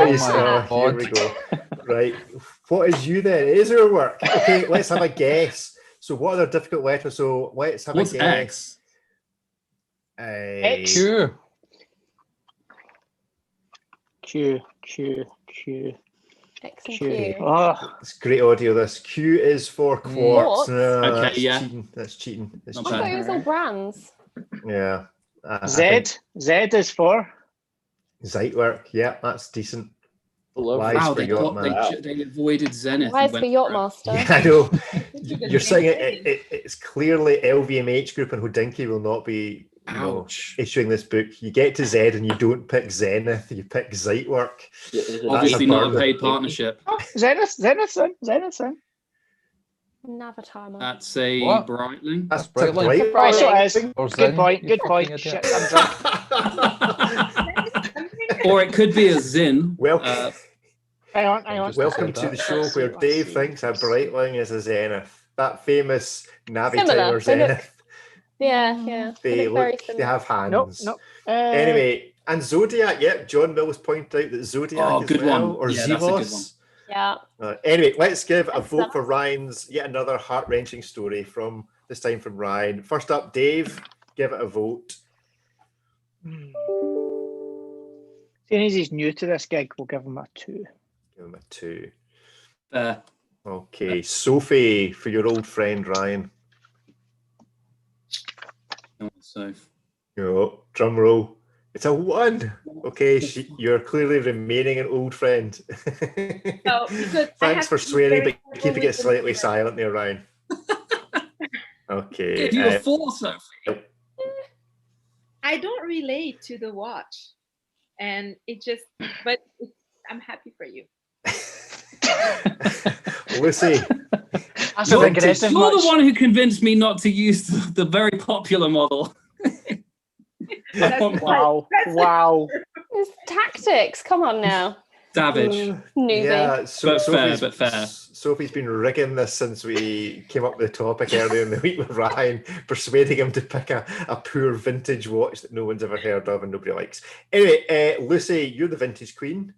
S1: his. Here we go. Right, what is you then? It is our work. Okay, let's have a guess. So, what are the difficult letters? So, let's have a guess.
S2: X?
S3: Q.
S4: Q.
S5: X and
S4: Q.
S5: Q.
S4: Oh,
S1: It's great audio. This Q is for quartz.
S5: Quartz?
S1: No,
S2: Okay,
S1: that's
S2: yeah.
S1: cheating. That's cheating. That's
S2: Not
S5: I
S2: bad.
S5: thought it was all brands.
S1: Yeah. I
S4: Z.
S1: think
S4: Z is for.
S1: Zeitwerk. Yeah, that's decent.
S6: Lovely.
S1: Wise
S2: Wow,
S1: for
S2: they
S1: yacht,
S2: got
S1: man.
S2: they avoided Zenith.
S5: Why
S2: and
S5: is for
S2: went
S5: Yacht
S2: for-
S5: Master?
S1: Yeah, I know.
S8: Such a good
S1: You're saying
S8: name.
S1: it's clearly LVMH Group and Hodinkee will not be,
S2: Ouch.
S1: issuing this book. You get to Z and you don't pick Zenith, you pick Zeitwerk.
S2: Obviously
S1: a
S2: not a
S1: burner.
S2: paid partnership.
S4: Oh, Zenith's in.
S5: Navatar.
S2: That's a
S3: What?
S2: Breitling.
S1: That's
S3: Breitling.
S1: a
S5: Breitling.
S4: So it is.
S3: Or
S4: Good
S3: Zen,
S4: point.
S3: you
S4: Good
S3: fucking
S4: point.
S3: idiot.
S4: Shit, I'm drunk.
S2: Or it could be a Zin.
S1: Welcome,
S4: Hang on.
S3: Just
S1: welcome
S3: said
S1: to
S3: that.
S1: the show
S4: Let's see,
S1: where
S4: let's
S1: Dave
S4: see,
S1: thinks a
S4: let's see.
S1: Breitling is a Zenith. That famous Navi
S5: Similar,
S1: timer
S5: they look
S1: Zenith.
S5: Yeah.
S1: They
S5: look very
S1: look, they
S5: similar.
S1: have hands.
S4: Nope.
S1: Anyway, and Zodiac, yep, John Mills pointed out that Zodiac
S2: Oh,
S1: as
S2: good
S1: well,
S2: one.
S1: or
S2: Yeah, that's a good
S1: Zelos.
S5: Yeah.
S1: Anyway, let's give a
S5: Thanks,
S1: vote
S5: Sam.
S1: for Ryan's yet another heart-wrenching story from this time from Ryan. First up, Dave, give it a vote.
S4: Seeing as he's new to this gig, we'll give him a 2.
S1: Give him a 2.
S2: Fair.
S1: Okay, Sophie, for your old friend Ryan.
S2: So
S1: Oh, drum roll. It's a 1. Okay, you're clearly remaining an old friend.
S8: No, because I
S1: Thanks
S8: have
S1: for
S8: to be
S1: swearing,
S8: very
S1: but
S8: careful
S1: keeping
S8: with
S1: it
S8: the
S1: slightly
S8: numbers.
S1: silent there, Ryan. Okay.
S2: give you a 4, Sophie.
S8: I don't relate to the watch, and but I'm happy for you.
S1: Lucy,
S4: That's
S2: You're,
S4: an aggressive
S2: you're the
S4: much.
S2: one who convinced me not to use the very popular model.
S8: That's
S4: Wow. Wow.
S5: It's tactics. Come on now.
S2: Savage.
S5: Newbie.
S1: yeah,
S2: But fair.
S1: Sophie's been rigging this since we came up with the topic earlier in the week with Ryan, persuading him to pick a poor vintage watch that no one's ever heard of and nobody likes. Anyway, Lucy, you're the vintage queen.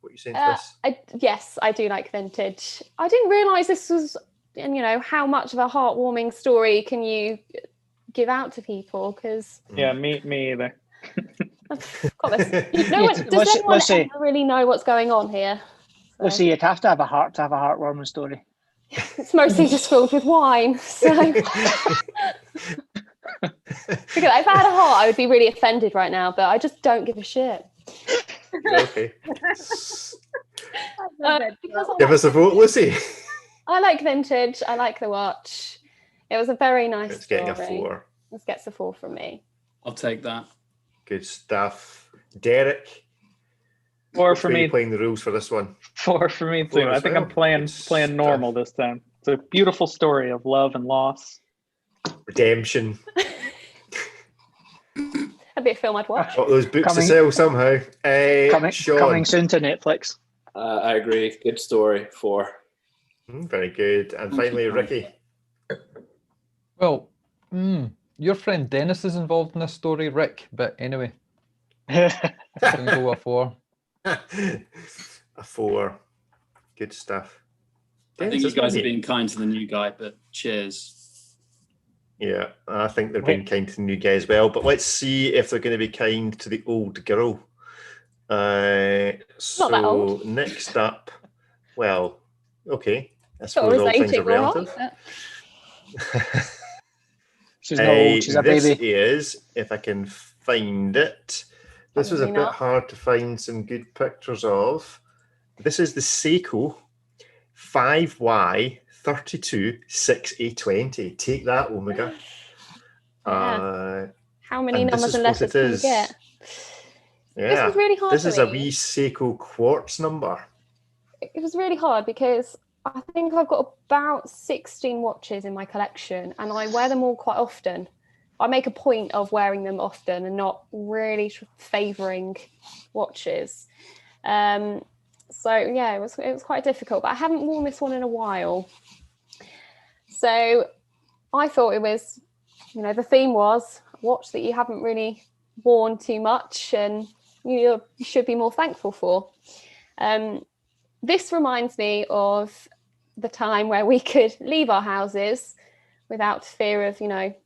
S1: What are you saying to this?
S5: Yes, I do like vintage. I didn't realise this was, and how much of a heartwarming story can you give out to people? Because
S7: Yeah, me either.
S5: does anyone ever really know what's going on here? So,
S4: Lucy, you'd have to have a heartwarming story.
S5: it's mostly just filled with wine. So because if I had a heart, I would be really offended right now, but I just don't give a shit.
S1: Okay.
S5: Give
S1: us a vote, Lucy.
S5: I like vintage. I like the watch. It was a very nice
S1: It's
S5: story.
S1: getting a 4.
S5: This gets a 4 from me.
S2: I'll take that.
S1: Good stuff. Derek.
S7: 4 for me.
S1: Playing the rules for this one.
S7: 4 for me too.
S1: 4
S7: I
S1: as
S7: think
S1: well.
S7: I'm playing
S1: Good
S7: normal
S1: stuff.
S7: this time. It's a beautiful story of love and loss.
S1: Redemption.
S5: That'd be a film I'd watch.
S1: Got those books
S4: Coming-
S1: to sell somehow. Sean.
S4: Coming soon to Netflix.
S6: I agree. Good story. 4.
S1: Very good. And finally, Ricky.
S3: Well, your friend Dennis is involved in this story, Rick. But anyway, I'm gonna go with 4.
S1: A 4. Good stuff.
S2: I think you guys are being kind to the new guy, but cheers.
S1: Yeah, I think they're being kind to the new guy as well. But let's see if they're going to be kind to the old girl.
S5: Not that old.
S1: Next up, well, okay. I
S5: Sort
S1: suppose
S5: of
S1: all things are
S5: aging well,
S1: relative.
S4: She's not old, she's a
S1: this
S4: baby.
S1: is, if I can find it, this was a
S5: Probably
S1: bit
S5: not.
S1: hard to find some good pictures of. This is the Seiko 5Y32-6A20. Take that, Omega.
S5: How many
S1: and this
S5: numbers
S1: is
S5: and
S1: what
S5: letters
S1: it
S5: can you
S1: is.
S5: get?
S1: Yeah,
S5: This was really hard
S1: this
S5: for
S1: is a
S5: me.
S1: wee Seiko quartz number.
S5: It was really hard because I think I've got about 16 watches in my collection and I wear them all quite often. I make a point of wearing them often and not really favouring watches. So yeah, it was quite difficult, but I haven't worn this one in a while. So I thought it was, the theme was a watch that you haven't really worn too much and you should be more thankful for. This reminds me of the time where we could leave our houses without fear of,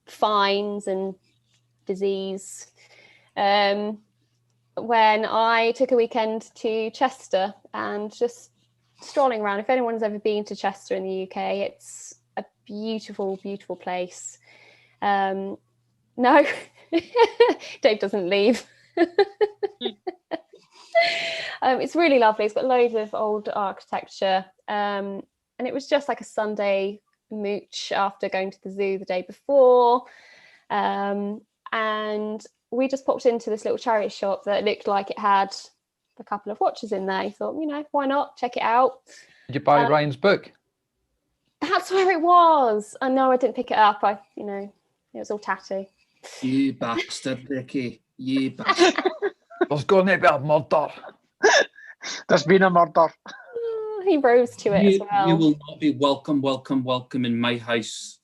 S5: fines and disease. when I took a weekend to Chester and just strolling around. If anyone's ever been to Chester in the UK, it's a beautiful, beautiful place. No, Dave doesn't leave. It's really lovely. It's got loads of old architecture, and it was just like a Sunday mooch after going to the zoo the day before, and we just popped into this little charity shop that looked like it had a couple of watches in there. I thought, why not check it out.
S3: Did you buy Ryan's book?
S5: That's where it was. I know I didn't pick it up. It was all tatty.
S2: You bastard, Vicky. You bastard.
S3: There's going to be a murder.
S4: There's been a murder.
S5: He rose to it as well.
S2: You will not be welcome in my house.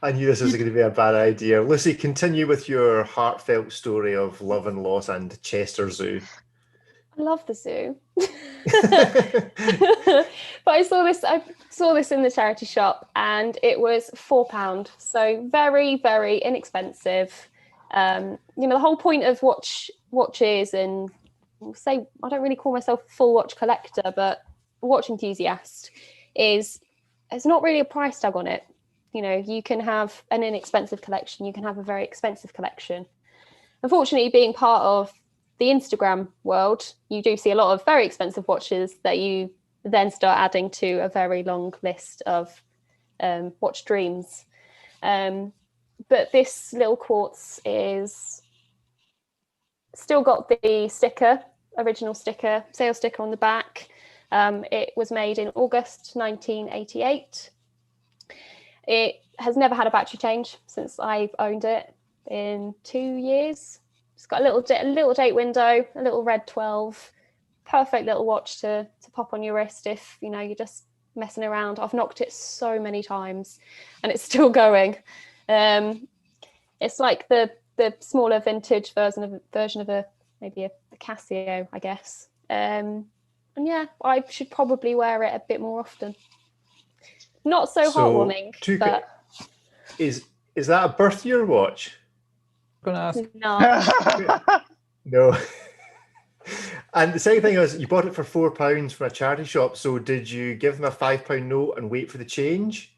S1: I knew this was going to be a bad idea. Lucy, continue with your heartfelt story of love and loss and Chester Zoo.
S5: I love the zoo. But I saw this in the charity shop and it was £4. So very, very inexpensive. The whole point of watches, and say I don't really call myself a full watch collector, but watch enthusiast, is there's not really a price tag on it. You can have an inexpensive collection, you can have a very expensive collection. Unfortunately, being part of the Instagram world, you do see a lot of very expensive watches that you then start adding to a very long list of watch dreams. But this little quartz is still got the original sticker, sales sticker on the back. It was made in August 1988. It has never had a battery change since I've owned it in 2 years. It's got a little date window, a little red 12, perfect little watch to pop on your wrist if you're just messing around. I've knocked it so many times and it's still going. It's like the smaller vintage version of maybe a Casio, I guess. And yeah, I should probably wear it a bit more often. Not so heartwarming. But
S1: is that a birth year watch?
S3: I'm gonna ask.
S5: No.
S1: No. And the second thing was, you bought it for £4 from a charity shop. So did you give them a £5 note and wait for the change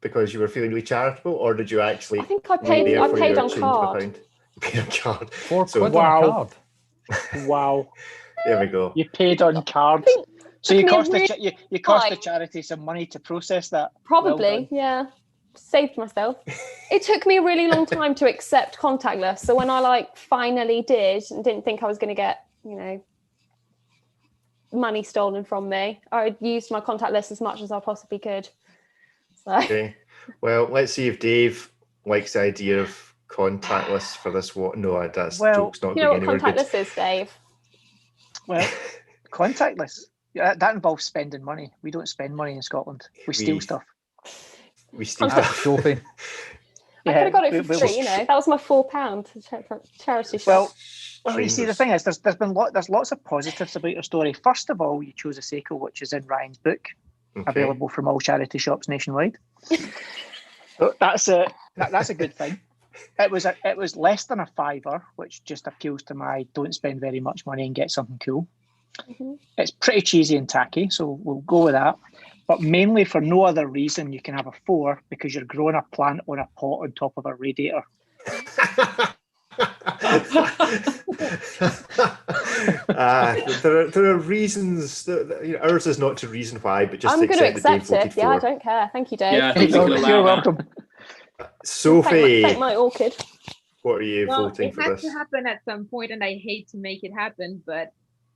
S1: because you were feeling really charitable, or did you actually?
S5: I think I paid on card.
S1: You paid on card.
S3: £4 on card.
S4: Wow.
S1: There we go.
S4: You paid on card. So you cost the charity some money to process that.
S5: Probably, yeah. Saved myself. It took me a really long time to accept contactless. So when I finally did and didn't think I was going to get, money stolen from me, I used my contactless as much as I possibly could. So. Okay.
S1: Well, let's see if Dave likes the idea of contactless for this. No, that's joke's not going anywhere.
S5: You know what contactless is, Dave?
S4: Well, contactless. Yeah, that involves spending money. We don't spend money in Scotland. We steal stuff.
S1: We steal stuff.
S3: Sophie.
S5: I could have got it for free, That was my £4 charity shop.
S4: Well, you see, the thing is, there's lots of positives about your story. First of all, you chose a Seiko, which is in Ryan's book, available from all charity shops nationwide. So that's a good thing. It was less than a £5, which just appeals to my don't spend very much money and get something cool. Mm-hmm. It's pretty cheesy and tacky, so we'll go with that. But mainly for no other reason, you can have a 4 because you're growing a plant on a pot on top of a radiator.
S1: There are reasons. Ours is not to reason why, but just
S5: I'm going to accept it. Yeah, I don't care. Thank you, Dave.
S2: Yeah,
S4: you're welcome.
S1: Sophie,
S5: thank my orchid.
S1: What are you voting for this?
S8: It has to happen at some point, and I hate to make it happen, but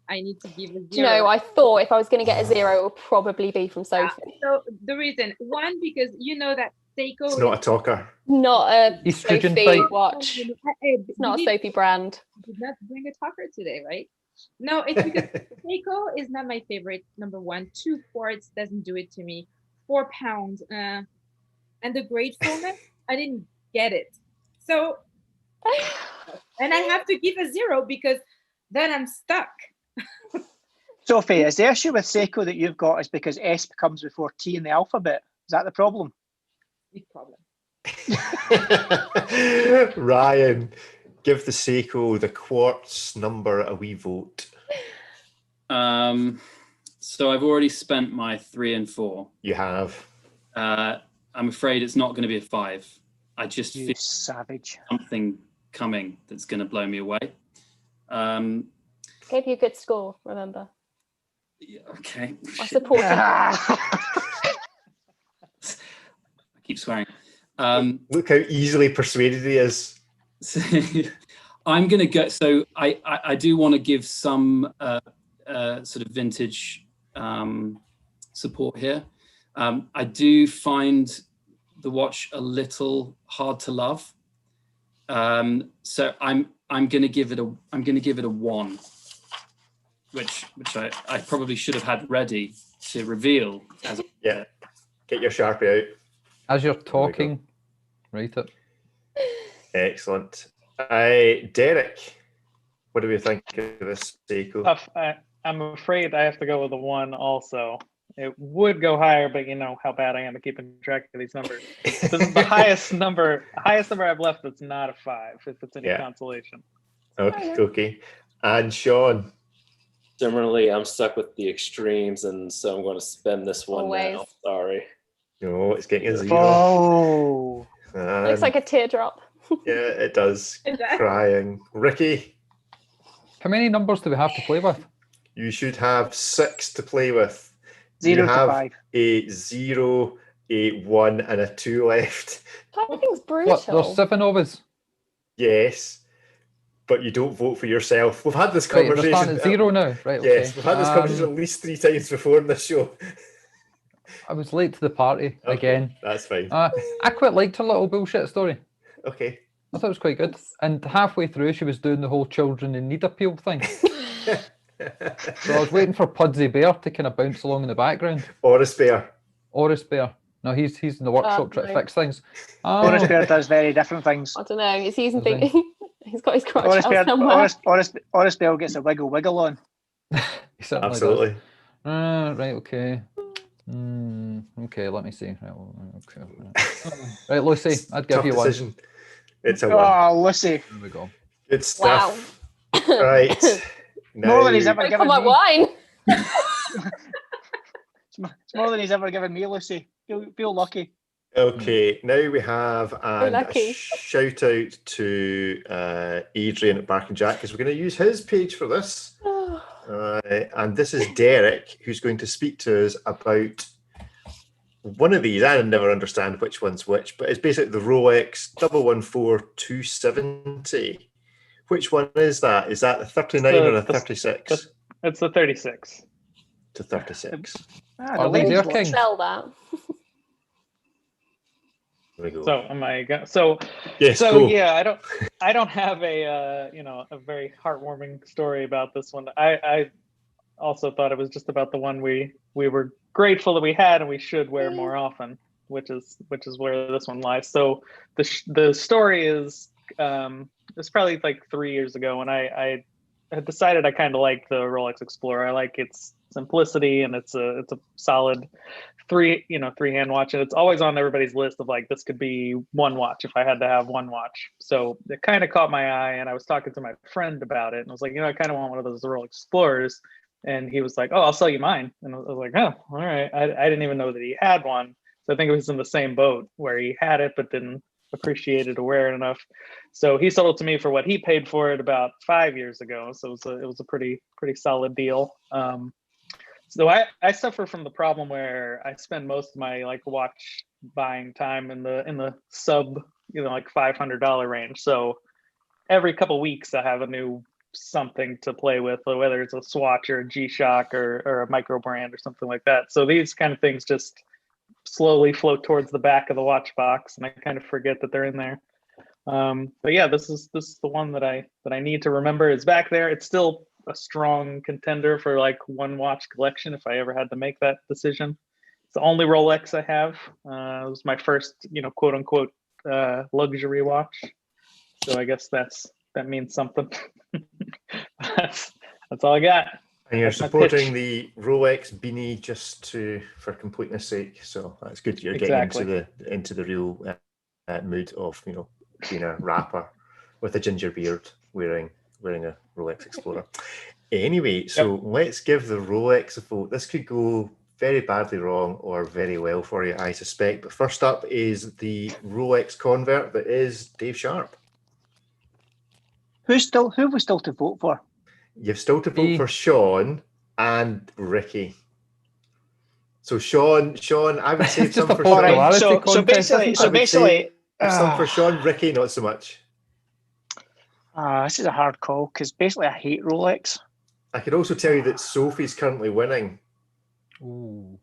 S8: I need to give a 0.
S5: I thought if I was going to get a 0, it would probably be from Sophie.
S8: So the reason, one, because that Seiko.
S1: It's not a talker.
S5: Not a
S3: Estrogen
S5: Sophie watch. It's not a Sophie brand.
S8: Did not bring a talker today, right? No, it's because Seiko is not my favorite. Number 1, 2 quartz doesn't do it to me. £4, and the gratefulness, I didn't get it. So, and I have to give a 0 because then I'm stuck.
S4: Sophie, is the issue with Seiko that you've got is because S comes before T in the alphabet? Is that the problem?
S8: Big problem.
S1: Ryan, give the Seiko the quartz number a wee vote.
S2: So I've already spent my 3 and 4.
S1: You have.
S2: I'm afraid it's not going to be a 5. I just
S4: You
S2: feel
S4: savage.
S2: something coming that's going to blow me away.
S5: Gave you a good score, remember?
S2: Yeah, okay.
S5: I support it.
S2: I keep swearing.
S1: Look how easily persuaded he is.
S2: So I'm going to go. So I do want to give some sort of vintage support here. I do find the watch a little hard to love. So I'm going to give it a 1, which I probably should have had ready to reveal.
S1: Yeah, get your Sharpie out.
S3: As you're talking, write it.
S1: Excellent. Derek, what do we think of this Seiko?
S7: I'm afraid I have to go with a 1 also. It would go higher, but you know how bad I am at keeping track of these numbers. This is the highest number I've left that's not a 5, if it's any consolation.
S1: Okay. And Sean?
S6: Similarly, I'm stuck with the extremes, and so I'm going to spend this one
S5: Always.
S6: now. Sorry.
S1: No, it's getting a 0.
S4: Oh.
S5: Looks like a teardrop.
S1: Yeah, it does.
S8: It does.
S1: Crying. Ricky,
S3: How many numbers do we have to play with?
S1: you should have 6 to play with.
S4: 0
S1: you
S4: to
S1: have
S4: 5.
S1: a 0, a 1, and a 2 left.
S5: Typing's brutal.
S3: What? There's 7 of us.
S1: Yes, but you don't vote for yourself. We've had this
S3: Right, we're
S1: conversation.
S3: starting at 0 now. Right, okay.
S1: Yes, we've had this conversation at least 3 times before in this show.
S3: I was late to the party again.
S1: That's fine.
S3: I quite liked her little bullshit story.
S1: Okay.
S3: I thought it was quite good. And halfway through, she was doing the whole children in need appeal thing. So I was waiting for Pudsey Bear to kind of bounce along in the background.
S1: Oris Bear.
S3: Oris Bear. No, he's in the workshop trying to fix things.
S4: Oris Bear does very different things.
S5: I don't know. It's easy thinking. He's got his crotch
S4: Oris
S5: out
S4: Bear,
S5: somewhere.
S4: Oris Bear gets a wiggle on.
S3: He certainly
S1: Absolutely.
S3: does. Right, okay. Okay, let me see. Right, Lucy, I'd give
S1: Tough
S3: you 1.
S1: decision. It's a 1.
S4: Oh, Lucy.
S3: There we go.
S1: Good stuff. Right.
S4: More than he's
S1: Now,
S4: ever
S5: Don't
S4: given
S5: come out
S4: me.
S5: wine.
S4: It's more than he's ever given me, Lucy. Feel lucky.
S1: okay, now we have a
S5: lucky.
S1: shout out to Adrian at Bark and Jack, because we're going to use his page for this. And this is Derek, who's going to speak to us about one of these. I never understand which one's which, but it's basically the Rolex 114-270. Which one is that? Is that a 39 or a 36?
S7: It's the 36.
S1: To 36.
S4: The
S3: Are they
S4: ladies
S3: their
S4: watch.
S3: king?
S5: Sell that.
S1: There we go.
S7: So am I? So
S1: yes,
S7: so
S1: go.
S7: yeah, I don't have a a very heartwarming story about this one. I also thought it was just about the one we were grateful that we had and we should wear more often, which is where this one lies. So the story is it's probably like 3 years ago, and I had decided I kind of like the Rolex Explorer. I like its simplicity, and it's a solid three-hand watch, and it's always on everybody's list of like, this could be one watch if I had to have one watch. So it kind of caught my eye, and I was talking to my friend about it, and I was like, I kind of want one of those Rolex Explorers. And he was like, oh, I'll sell you mine. And I was like, oh, all right. I didn't even know that he had one. So I think it was in the same boat where he had it but didn't appreciate it or wear it enough. So he sold it to me for what he paid for it about 5 years ago. So it was a pretty solid deal. So I suffer from the problem where I spend most of my like watch buying time in the sub like $500 range. So every couple of weeks I have a new something to play with, whether it's a Swatch or a G-Shock or a micro brand or something like that. So these kind of things just slowly float towards the back of the watch box, and I kind of forget that they're in there. But yeah, this is the one that I need to remember is back there. It's still a strong contender for like one watch collection if I ever had to make that decision. It's the only Rolex I have. It was my first, quote unquote luxury watch. So I guess that means something. that's all I got.
S1: And you're
S7: That's my
S1: supporting
S7: pitch.
S1: the Rolex beanie for completeness sake. So that's good. You're
S7: Exactly.
S1: getting into the real mood of, being a rapper with a ginger beard, wearing a Rolex Explorer. Anyway, so let's give the Rolex a vote. This could go very badly wrong or very well for you, I suspect. But first up is the Rolex convert that is Dave Sharp.
S4: Who have we still to vote for?
S1: You've still to vote for Sean and Ricky. So Sean, I would say some for Sean.
S4: Right, so basically,
S1: some for Sean, Ricky, not so much.
S4: This is a hard call because basically I hate Rolex.
S1: I could also tell you that Sophie's currently winning.
S3: Ooh.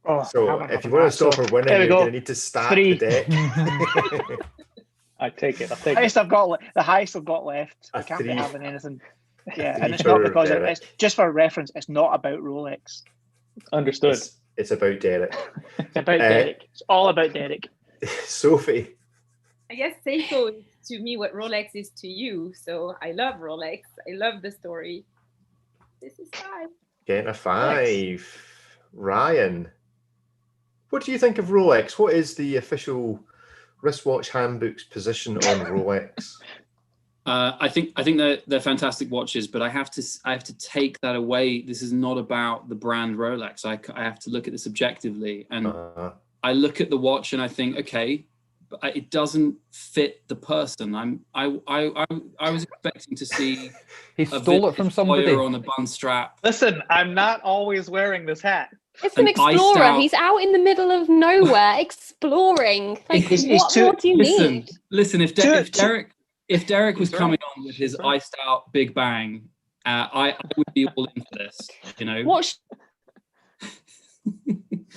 S4: Oh,
S1: so if you want to stop her winning, you're going to need to stack the deck.
S7: I take it.
S4: The highest I've got left. I can't be having anything. Yeah, and it's not because it's just for reference. It's not about Rolex.
S7: Understood.
S1: It's about Derek.
S4: It's about Derek. It's all about Derek.
S1: Sophie.
S8: I guess Seiko is to me what Rolex is to you. So I love Rolex. I love the story. This is 5.
S1: Getting a 5. Ryan, what do you think of Rolex? What is the official wristwatch handbook's position on Rolex?
S2: I think they're fantastic watches, but I have to take that away. This is not about the brand Rolex. I have to look at this objectively, and I look at the watch and I think, okay, but it doesn't fit the person. I was expecting to see
S3: he stole it from somebody
S2: on a bun strap.
S7: Listen, I'm not always wearing this hat.
S5: It's an explorer. He's out in the middle of nowhere exploring. Like, what do you need?
S2: Listen, if Derek was coming on with his iced out Big Bang, I would be all in for this.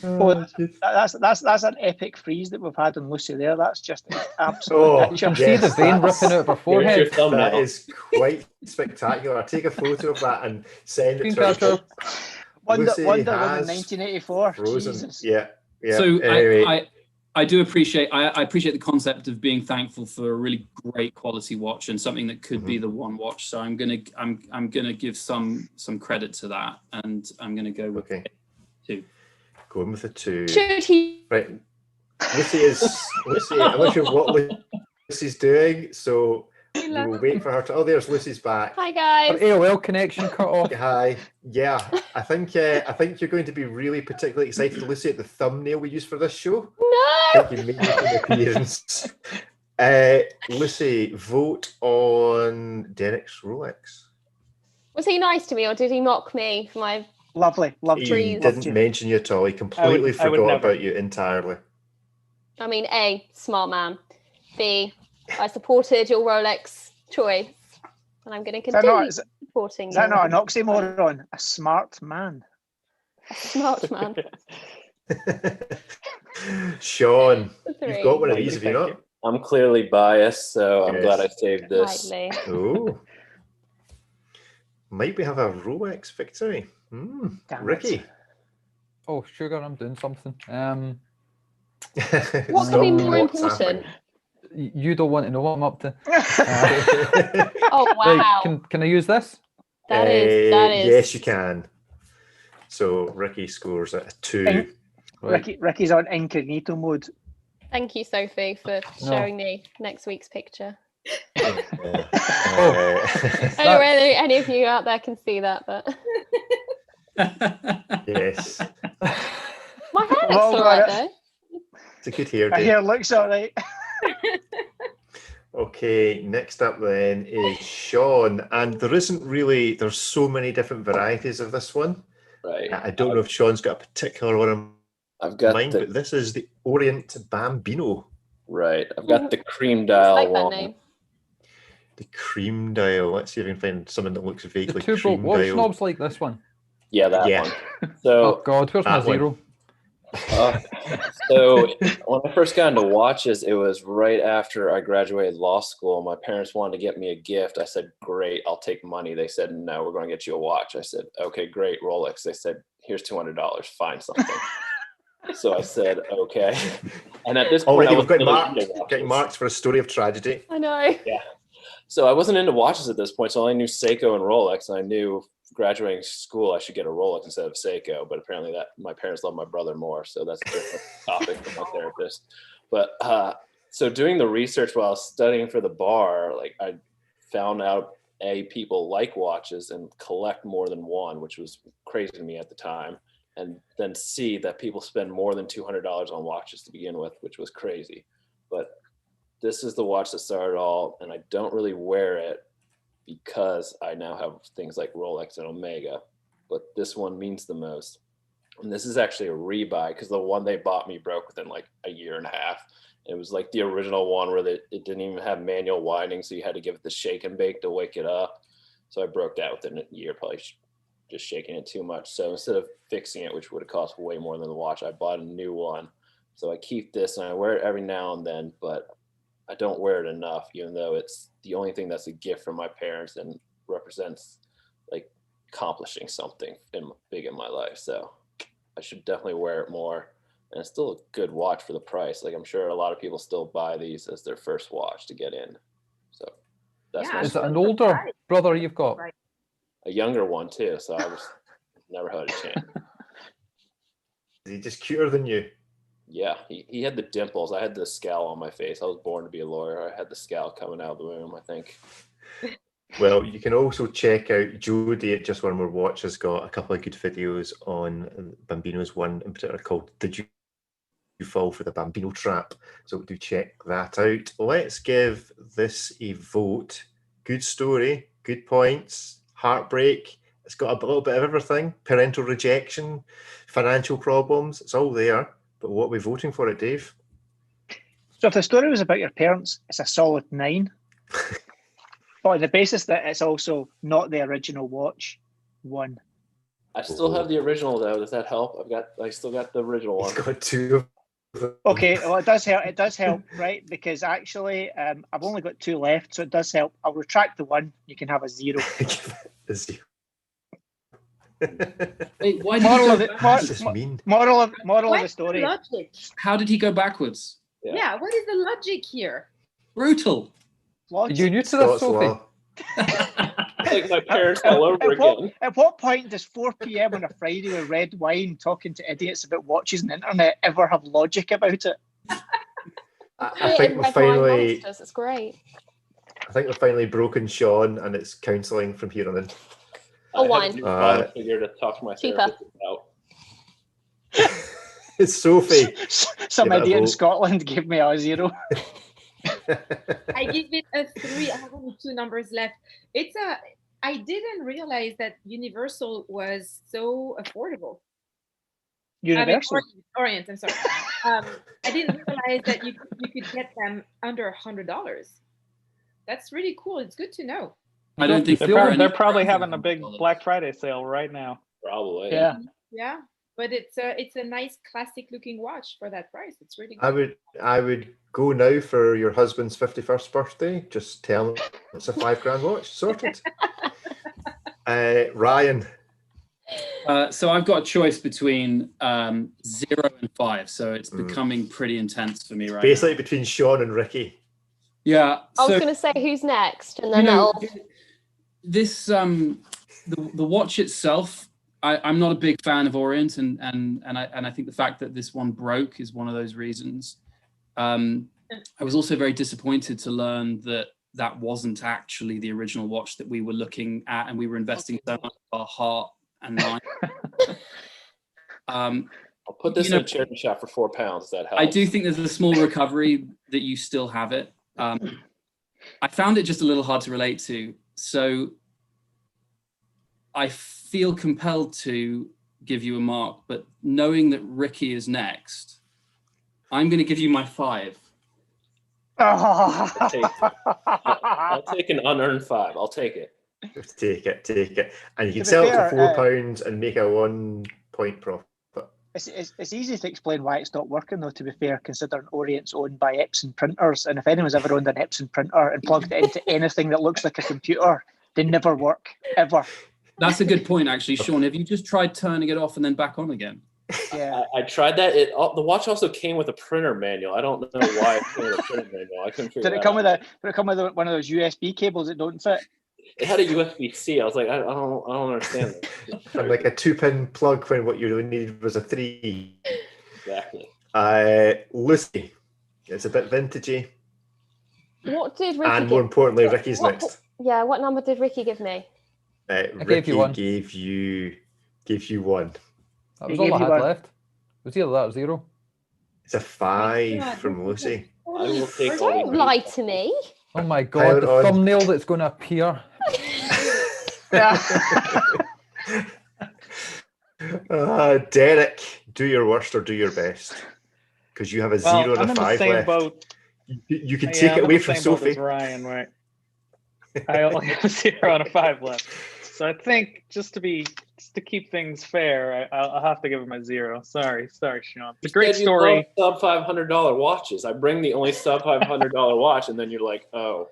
S5: What?
S4: That's an epic freeze that we've had on Lucy there. That's just absolutely.
S3: See the vein ripping out of her forehead.
S1: That is quite spectacular. I take a photo of that and send it to her.
S4: Wonder Woman 1984.
S1: Frozen.
S4: Jesus.
S1: Yeah.
S2: So
S1: anyway.
S2: I do appreciate the concept of being thankful for a really great quality watch and something that could be the one watch. So I'm gonna give some credit to that, and I'm gonna go with 2.
S1: Going with a 2.
S5: Should he?
S1: Right. Lucy. I'm not sure what Lucy's doing, so we will wait for her to. Oh, there's Lucy's back.
S5: Hi guys.
S3: Her AOL connection cut off.
S1: Hi. Yeah, I think you're going to be really particularly excited, Lucy, at the thumbnail we use for this show.
S5: No.
S1: I think you made an appearance. Lucy, vote on Derek's Rolex.
S5: Was he nice to me, or did he mock me for my
S4: lovely
S1: He didn't mention you at all. He completely forgot about you entirely.
S5: I mean, A, smart man. B, I supported your Rolex choice, and I'm going to continue supporting you.
S4: Is that not an oxymoron? A smart man.
S5: A smart man.
S1: Sean, you've got one of these, have you not?
S6: I'm clearly biased, so I'm glad I saved this.
S1: Oh. Might we have a Rolex victory? Ricky.
S3: Oh, sugar, I'm doing something.
S5: What could be more important?
S3: You don't want to know what I'm up to.
S5: Oh, wow.
S3: Right, can I use this?
S5: That is.
S1: Yes, you can. So Ricky scores at a 2.
S4: Ricky's on incognito mode.
S5: Thank you, Sophie, for showing me next week's picture.
S1: I
S5: don't know whether any of you out there can see that, but
S1: yes.
S5: My hair looks all right, though.
S1: It's a good hair day.
S4: My hair looks all right.
S1: Okay, next up then is Sean, and there's so many different varieties of this one.
S6: Right.
S1: I don't know if Sean's got a particular one in
S6: I've got
S1: mind, but this is the Orient Bambino.
S6: Right. I've got the cream dial
S5: I like that
S6: one.
S5: name.
S1: The cream dial. Let's see if I can find something that looks vaguely
S3: The two
S1: cream
S3: watch
S1: dial.
S3: knobs like this one.
S6: Yeah, that one. So,
S3: oh God, where's my
S1: that one.
S3: 0?
S6: So when I first got into watches, it was right after I graduated law school. My parents wanted to get me a gift. I said, great, I'll take money. They said, no, we're going to get you a watch. I said, okay, great, Rolex. They said, here's $200, find something. So I said, okay. And at this point,
S1: already
S6: I was
S1: getting marked for a story of tragedy.
S5: I know.
S6: Yeah. So I wasn't into watches at this point. So I only knew Seiko and Rolex. And I knew graduating school, I should get a Rolex instead of Seiko. But apparently that my parents love my brother more. So that's a different topic from my therapist. But So doing the research while I was studying for the bar, like I found out people like watches and collect more than one, which was crazy to me at the time. And then see that people spend more than $200 on watches to begin with, which was crazy. But this is the watch that started all, and I don't really wear it because I now have things like Rolex and Omega, but this one means the most. And this is actually a rebuy because the one they bought me broke within like a year and a half. It was like the original one where it didn't even have manual winding, so you had to give it the shake and bake to wake it up. So I broke that within a year, probably just shaking it too much. So instead of fixing it, which would have cost way more than the watch, I bought a new one. So I keep this and I wear it every now and then, but I don't wear it enough, even though it's the only thing that's a gift from my parents and represents like accomplishing something big in my life. So I should definitely wear it more. And it's still a good watch for the price. Like I'm sure a lot of people still buy these as their first watch to get in. So that's
S8: Yeah,
S3: Is it an older brother you've got?
S8: Right.
S6: a younger one too. So I was never had a chance.
S1: Is he just cuter than you?
S6: Yeah, he had the dimples. I had the scowl on my face. I was born to be a lawyer. I had the scowl coming out of the womb, I think.
S1: Well, you can also check out Jodie at Just One More Watch has got a couple of good videos on Bambino's one in particular called Did You Fall for the Bambino Trap? So do check that out. Let's give this a vote. Good story, good points, heartbreak. It's got a little bit of everything. Parental rejection, financial problems. It's all there. But what are we voting for it, Dave?
S4: So if the story was about your parents, it's a solid 9. But on the basis that it's also not the original watch, 1.
S6: I still have the original though. Does that help? I still got the original one.
S1: He's got 2 of them.
S4: Okay, well it does help. It does help, right? Because actually, I've only got 2 left, so it does help. I'll retract the 1. You can have a 0.
S1: A 0.
S2: Wait, why did
S4: Moral
S2: he
S4: of
S2: go
S4: the
S2: backwards?
S1: This is mean.
S4: moral of
S8: What's
S4: the story.
S8: logic?
S2: How did he go backwards?
S8: Yeah, what is the logic here?
S2: Brutal.
S3: Are you new to this,
S1: Scots
S3: Sophie?
S1: law.
S6: Like my parents all over again.
S4: At what point does 4 p.m. on a Friday with red wine talking to idiots about watches and the internet ever have logic about it?
S1: I think we've finally.
S5: Monsters. It's great.
S1: I think we've finally broken Sean, and it's counselling from here on in.
S5: Or
S6: I
S5: wine.
S6: have a new father figure to talk to my
S5: Cheaper.
S6: therapist about.
S1: It's Sophie.
S4: Some
S1: Give it a
S4: idiot in
S1: vote.
S4: Scotland gave me a 0.
S8: I give it a 3. I have only 2 numbers left. I didn't realize that Universal was so affordable.
S4: Universal.
S8: Orient, I'm sorry. I didn't realize that you could get them under $100. That's really cool. It's good to know.
S2: I don't think
S7: They're probably having a big Black Friday sale right now.
S6: Probably.
S4: Yeah.
S8: Yeah, but it's a nice classic looking watch for that price. It's really good.
S1: I would go now for your husband's 51st birthday. Just tell him it's a $5,000 watch. Sorted. Ryan.
S2: So I've got a choice between 0 and 5. So it's becoming pretty intense for me right
S1: Basically
S2: now.
S1: between Sean and Ricky.
S2: Yeah.
S5: I was
S2: So,
S5: going to say who's next, and then
S2: you know,
S5: that'll.
S2: this the watch itself, I'm not a big fan of Orient, and I think the fact that this one broke is one of those reasons. I was also very disappointed to learn that wasn't actually the original watch that we were looking at, and we were investing so much of our heart and mind.
S6: I'll put this in a charity shop for £4. That helps.
S2: I do think there's a small recovery that you still have it. I found it just a little hard to relate to, so I feel compelled to give you a mark, but knowing that Ricky is next, I'm going to give you my 5.
S6: I'll take an unearned 5. I'll take it.
S1: Take it. And you can
S4: To be
S1: sell it
S4: fair,
S1: for £4 and make a 1 point profit.
S4: It's easy to explain why it stopped working, though, to be fair, considering Orient's owned by Epson printers. And if anyone's ever owned an Epson printer and plugged it into anything that looks like a computer, they never work, ever.
S2: That's a good point, actually. Sean, have you just tried turning it off and then back on again?
S4: Yeah.
S6: I tried that. The watch also came with a printer manual. I don't know why it came with a printer manual. I couldn't figure
S4: Did it
S6: that
S4: come
S6: out.
S4: with one of those USB cables that don't fit?
S6: It had a USB-C. I was like, I don't understand this.
S1: And like a 2-pin plug when what you really needed was a 3.
S6: Exactly.
S1: Lucy. It's a bit vintagey.
S5: What did Ricky
S1: And
S5: give?
S1: more importantly, Ricky's
S5: What-
S1: next.
S5: Yeah, what number did Ricky give me?
S1: Ricky gave you one.
S3: That
S4: He
S3: was all
S4: gave
S3: I
S4: you
S3: had
S4: one.
S3: left. It was either that or 0.
S1: It's a 5
S8: God,
S1: from
S8: this is
S1: Lucy.
S6: I will take all
S5: Don't
S6: these.
S5: lie to me.
S3: Oh my god, the
S1: on.
S3: thumbnail that's going to appear.
S1: Derek, do your worst or do your best. Because you have a 0 and
S7: I'm
S1: a
S7: in the
S1: 5
S7: same
S1: left.
S7: boat.
S1: You can
S7: Yeah,
S1: take
S7: I'm
S1: it
S7: in
S1: away
S7: the
S1: from
S7: same boat
S1: Sophie.
S7: as Ryan, right? I only have a 0 and a 5 left. So I think just to keep things fair, I'll have to give him a 0. Sorry, Sean. It's a great
S6: You said you
S7: story.
S6: love sub $500 watches. I bring the only sub $500 watch, and then you're like, oh.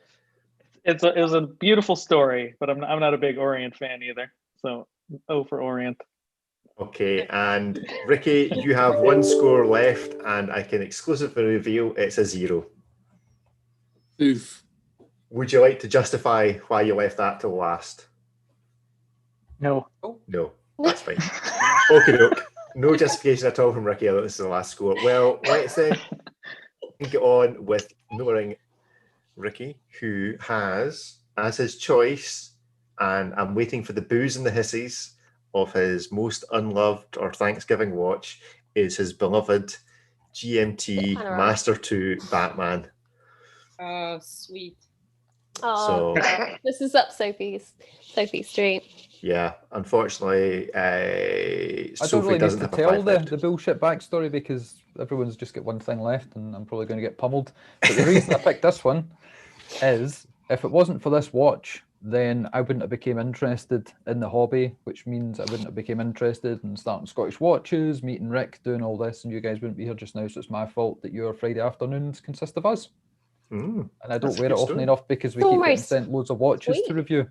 S7: It was a beautiful story, but I'm not a big Orient fan either. So O for Orient.
S1: Okay, and Ricky, you have one score left, and I can exclusively reveal it's a 0.
S2: Oof.
S1: Would you like to justify why you left that till last?
S4: No.
S1: No, that's fine. Okay, doke. No justification at all from Ricky. I thought this is the last score. Well, let's then get on with knowing Ricky, who has, as his choice, and I'm waiting for the boos and the hisses of his most unloved or Thanksgiving watch, is his beloved GMT
S5: Panorama.
S1: Master 2 Batman.
S8: Oh, sweet.
S5: Oh,
S1: So-
S5: this is up Sophie's street.
S1: Yeah, unfortunately,
S3: I don't
S1: Sophie
S3: really need
S1: doesn't
S3: to
S1: have a
S3: tell
S1: 5 left.
S3: the bullshit backstory because everyone's just got one thing left and I'm probably going to get pummeled. But the reason I picked this one is if it wasn't for this watch, then I wouldn't have became interested in the hobby, which means I wouldn't have became interested in starting Scottish watches, meeting Rick, doing all this, and you guys wouldn't be here just now, so it's my fault that your Friday afternoons consist of us. And I don't
S1: that's a
S3: wear it
S1: good
S3: often
S1: story.
S3: enough because we
S5: It's
S3: keep getting
S5: almost
S3: sent loads of watches to
S5: sweet.
S3: review.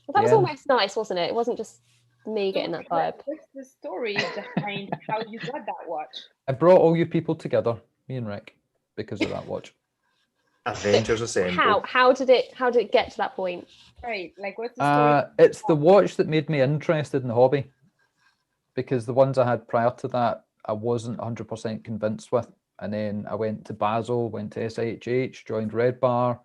S5: Well, that was
S3: Yeah.
S5: almost nice, wasn't it? It wasn't just me getting that vibe.
S8: What's the story behind how you got that watch?
S3: I brought all you people together, me and Rick, because of that watch.
S1: Avengers Assemble.
S5: How did it get to that point?
S8: Right, like what's the story?
S3: It's the watch that made me interested in the hobby, because the ones I had prior to that I wasn't 100% convinced with, and then I went to Basel, went to SIHH, joined Red Bar,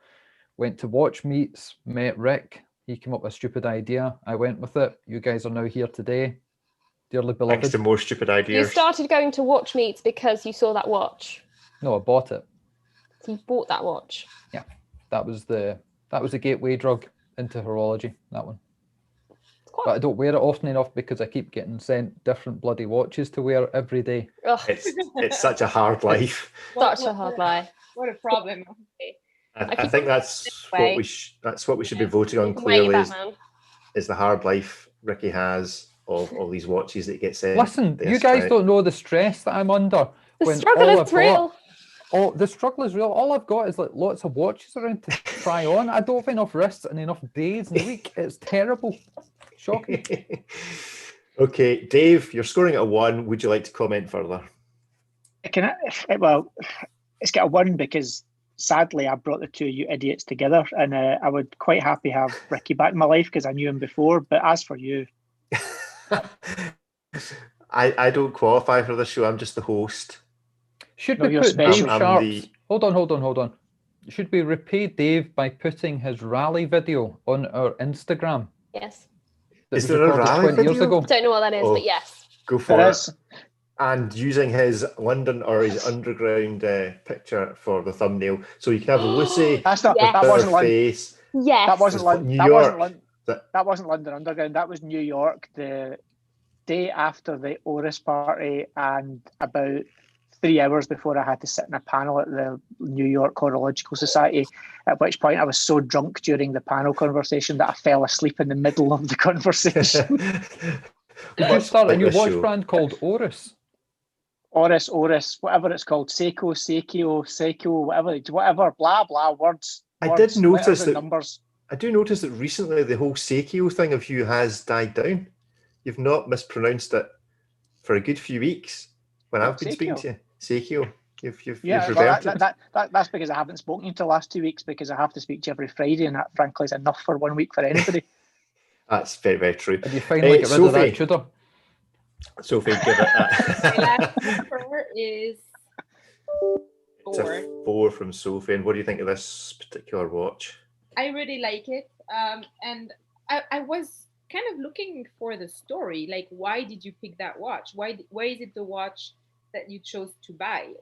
S3: went to watch meets, met Rick. He came up with a stupid idea. I went with it. You guys are now here today, dearly
S1: Thanks
S3: beloved.
S1: to more stupid
S5: You
S1: ideas.
S5: started going to watch meets because you saw that watch.
S3: No, I bought it.
S5: So you bought that watch.
S3: That was the gateway drug into horology. That one.
S5: It's quite.
S3: But I don't wear it often enough because I keep getting sent different bloody watches to wear every day.
S5: Ugh,
S1: It's such a hard life.
S5: such a hard lie.
S8: What a problem.
S1: I think that's what we should be voting on
S5: Wait,
S1: clearly
S5: Batman.
S1: is the hard life Ricky has of all these watches that he gets sent.
S3: Listen,
S1: They
S3: you guys
S1: strike.
S3: don't know the stress that I'm under.
S5: The
S3: when
S5: struggle
S3: all
S5: is
S3: I've got-
S5: real.
S3: Oh, the struggle is real. All I've got is like lots of watches around to try on. I don't have enough wrists and enough days in the week. It's terrible. Shocking.
S1: Okay, Dave, you're scoring at a 1. Would you like to comment further?
S4: Well, it's got a 1 because sadly I brought the two of you idiots together, and I would quite happy have Ricky back in my life because I knew him before. But as for you,
S1: I don't qualify for this show. I'm just the host.
S3: Should
S4: No,
S3: we
S4: you're
S3: put Dave
S4: special.
S1: I'm
S3: Sharp's...
S1: the-
S3: Hold on. Should we repay Dave by putting his rally video on our Instagram?
S5: Yes.
S3: That
S1: Is
S3: was
S1: there a
S3: recorded
S1: rally
S3: 20 years
S1: video?
S3: ago?
S5: Don't know what that is,
S1: Oh.
S5: but yes.
S1: Go for
S4: there
S1: it.
S4: is.
S1: And using his London or his underground picture for the thumbnail. So you can have Lucy,
S4: That's not.
S5: Yes.
S4: That
S1: her
S4: wasn't London.
S1: face.
S5: Yes.
S4: That wasn't
S1: It's
S4: London.
S1: New
S4: That wasn't
S1: York.
S4: London.
S1: That-
S4: That wasn't London Underground. That was New York. The day after the Oris party, and about 3 hours before I had to sit in a panel at the New York Horological Society. At which point I was so drunk during the panel conversation that I fell asleep in the middle of the conversation.
S3: Did you start a
S1: like
S3: new
S1: this
S3: watch
S1: show.
S3: brand called Oris?
S4: Oris, whatever it's called, Seiko, whatever, blah blah words.
S1: I
S4: words,
S1: did notice
S4: letters and
S1: that-
S4: numbers.
S1: I do notice that recently the whole Seiko thing of you has died down. You've not mispronounced it for a good few weeks when I've been speaking
S4: Seiko.
S1: to you. Seiko. You've
S4: Yeah, well,
S1: reverted.
S4: that's because I haven't spoken to you the last 2 weeks because I have to speak to you every Friday, and that frankly is enough for 1 week for anybody.
S1: That's very, very true.
S3: Did you finally get rid of that tudor?
S1: Sophie, give it
S8: My
S1: that.
S8: last number is
S1: It's a 4 from Sophie. And what do you think of this particular watch?
S8: I really like it. And I was kind of looking for the story. Like, why did you pick that watch? Why is it the watch that you chose to buy